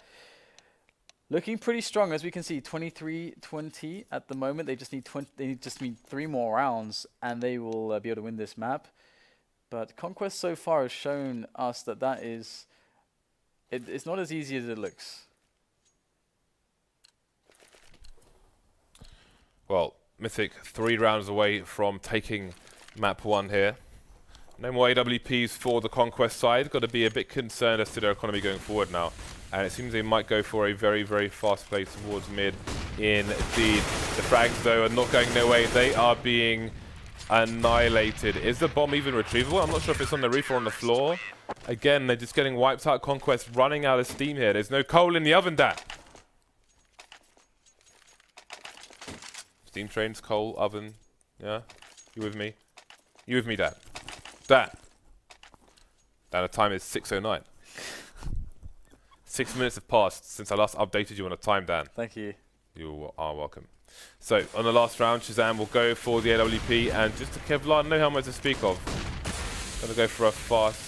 looking pretty strong, as we can see. 23-20 at the moment. They just need 20. They just need 3 more rounds, and they will be able to win this map. But Conquest so far has shown us that is. It's not as easy as it looks. Well, Mythic 3 rounds away from taking map 1 here. No more AWPs for the Conquest side. Got to be a bit concerned as to their economy going forward now. And it seems they might go for a very, very fast play towards mid. Indeed, the frags though are not going their way. They are being annihilated. Is the bomb even retrievable? I'm not sure if it's on the roof or on the floor. Again, they're just getting wiped out. Conquest running out of steam here. There's no coal in the oven, Dan. Steam trains, coal, oven. Yeah? You with me? You with me, Dan? Dan, the time is 6:09. 6 minutes have passed since I last updated you on a time, Dan. Thank you. You are welcome. So, on the last round, Shazam will go for the AWP, and just a Kevlar, no helmet to speak of. Gonna go for a fast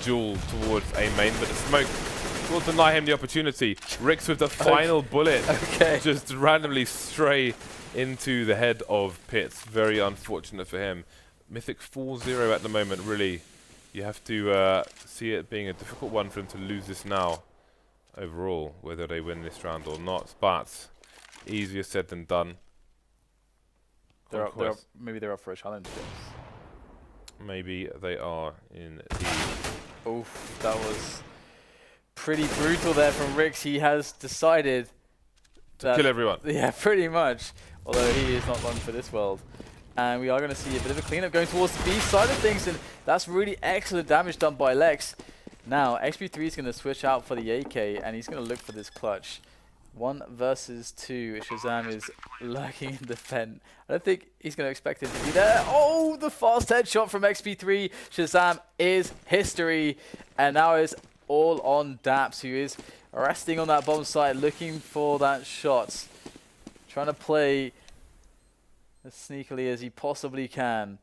duel towards A main, but the smoke will deny him the opportunity. Rix with the final bullet. Okay. Just randomly stray into the head of Pitts. Very unfortunate for him. Mythic 4-0 at the moment, really. You have to see it being a difficult one for them to lose this now, overall, whether they win this round or not. But easier said than done. Maybe they're up for a challenge. Maybe they are indeed. Oof, that was pretty brutal there from Rix. He has decided to kill everyone. Yeah, pretty much. Although he is not long for this world. And we are going to see a bit of a cleanup going towards the B side of things, and that's really excellent damage done by Lex. Now, XP3 is going to switch out for the AK, and he's going to look for this clutch. 1 versus 2. Shazam is lurking in the vent. I don't think he's going to expect him to be there. Oh, the fast headshot from XP3. Shazam is history, and now is all on Daps, who is resting on that bomb site, looking for that shot. Trying to play as sneakily as he possibly can,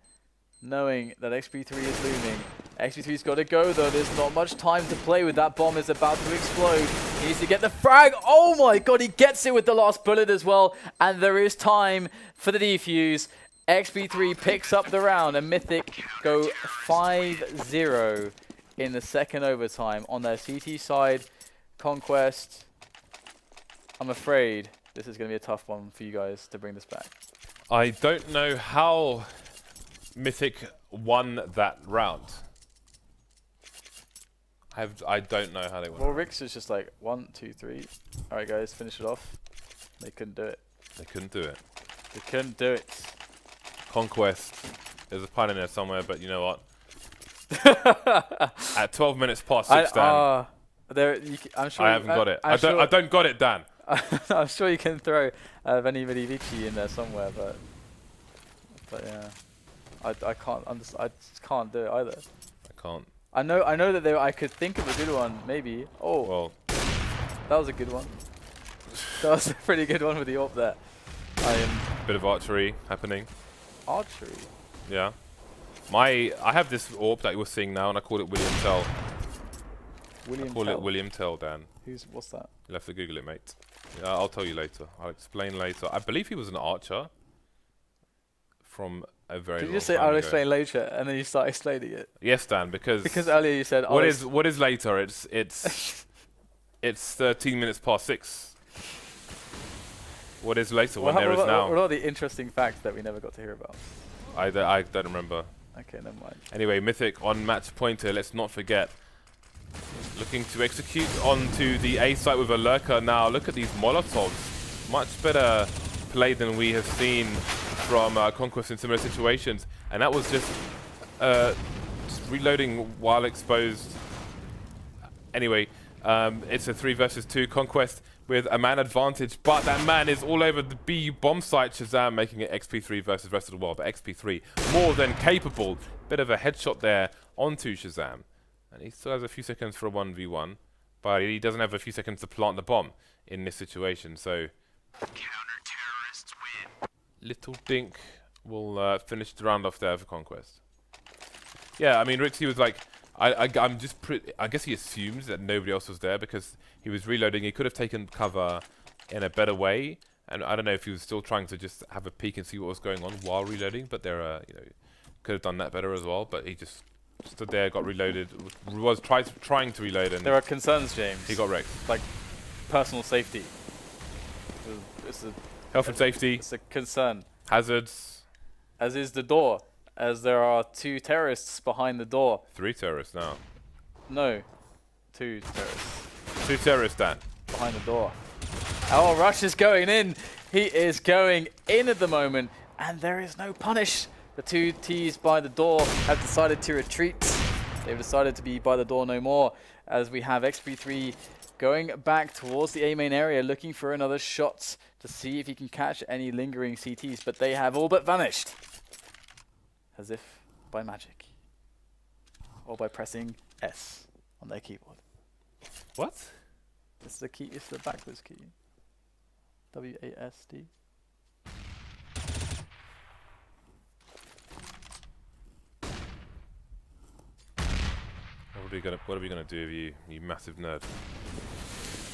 knowing that XP3 is looming. XP3's got to go though. There's not much time to play with. That bomb is about to explode. He needs to get the frag. Oh my god, he gets it with the last bullet as well. And there is time for the defuse. XP3 picks up the round, and Mythic go 5-0 in the second overtime on their CT side. Conquest, I'm afraid this is going to be a tough one for you guys to bring this back. I don't know how Mythic won that round. I don't know how they won. Well, Rix is just like 1, 2, 3. All right, guys, finish it off. They couldn't do it. They couldn't do it. They couldn't do it. Conquest. There's a pun in there somewhere, but you know what? At 12 minutes past 6, Dan. I'm sure I haven't got it. I don't got it, Dan. I'm sure you can throw Veni Vidi Vici in there somewhere, but yeah, I can't. I just can't do it either. I can't. I know that I could think of a good one, maybe. Oh, well, that was a good one. That was a pretty good one with the AWP there. Bit of archery happening. Archery. Yeah. I have this AWP that you're seeing now, and I call it William Tell. It William Tell, Dan. What's that? You'll have to Google it, mate. Yeah, I'll tell you later. I'll explain later. I believe he was an archer from a very long time ago. Did you just say I'll explain later, and then you start explaining it? Yes, Dan, because earlier you said what is later? It's 13 minutes past 6. What is later when there is now? What are the interesting facts that we never got to hear about? I don't remember. Okay, never mind. Anyway, Mythic on match pointer. Let's not forget. Looking to execute onto the A site with a lurker now. Look at these Molotovs. Much better play than we have seen from Conquest in similar situations. And that was just reloading while exposed. Anyway, it's a 3 versus 2 Conquest with a man advantage. But that man is all over the B bomb site. Shazam making it XP3 versus rest of the world. But XP3 more than capable. Bit of a headshot there onto Shazam. And he still has a few seconds for a 1v1, but he doesn't have a few seconds to plant the bomb in this situation, so counter-terrorists win. Little Dink will finish the round off there for Conquest. Yeah, I mean, Rixie was like, I'm just I guess he assumed that nobody else was there because he was reloading. He could have taken cover in a better way, and I don't know if he was still trying to just have a peek and see what was going on while reloading. But there, you know, could have done that better as well. But he just stood there, got reloaded, was trying to reload, and there are concerns, James. he got wrecked. Like personal safety. It's a Health and safety, it's a concern. hazards. As is the door, as there are 2 terrorists behind the door. 3 terrorists now. No, 2 terrorists 2 terrorists, Dan. behind the door. Oh, Rush is going in. He is going in at the moment, and there is no punish. The 2 Ts by the door have decided to retreat. They've decided to be by the door no more, as we have XP3 going back towards the A main area, looking for another shot to see if he can catch any lingering CTs, but they have all but vanished. As if by magic. Or by pressing S on their keyboard. What? It's the key, it's the backwards key. WASD. What are we gonna do with you, you massive nerd?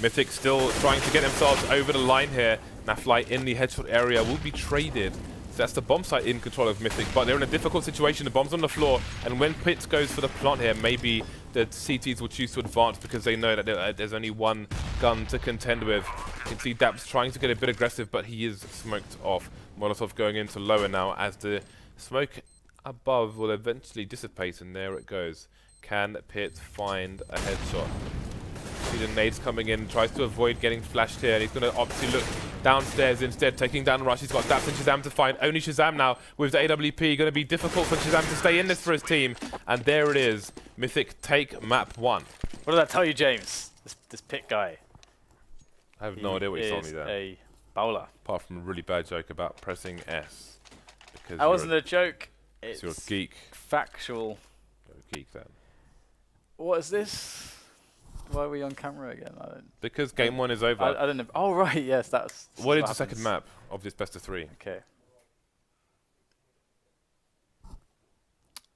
Mythic still trying to get themselves over the line here. Nafly in the headshot area will be traded. So that's the bomb site in control of Mythic, but they're in a difficult situation. The bomb's on the floor, and when Pitts goes for the plant here, maybe the CTs will choose to advance because they know that there's only one gun to contend with. You can see Daps trying to get a bit aggressive, but he is smoked off. Molotov going into lower now as the smoke above will eventually dissipate, and there it goes. Can Pitts find a headshot? See the nades coming in, tries to avoid getting flashed here, and he's going to opt to look downstairs instead, taking down Rush. He's got Daps and Shazam to find. Only Shazam now with the AWP. Going to be difficult for Shazam to stay in this for his team. And there it is. Mythic take map 1. What did that tell you, James? This pit guy. I have no idea what you told me there. A bowler. Apart from a really bad joke about pressing S. Because That wasn't a joke. It's you're a geek. Factual. You're a geek then. What is this? Why are we on camera again? I don't. Because game 1 is over. I don't know. Oh right, yes, that's. What is the second map of this best of 3? Okay.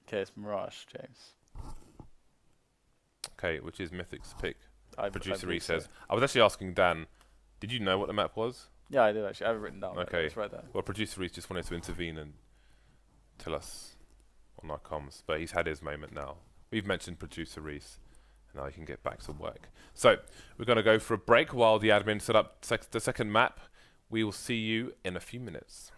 Okay, it's Mirage, James. Okay, which is Mythic's pick. Producer believe says. so. I was actually asking Dan, did you know what the map was? Yeah, I did actually. I have it written down. Okay. It's right there. Well, Producer Reese just wanted to intervene and tell us on our comms, but he's had his moment now. We've mentioned Producer Reese, and now he can get back to work. So, we're going to go for a break while the admin set up the second map. We will see you in a few minutes.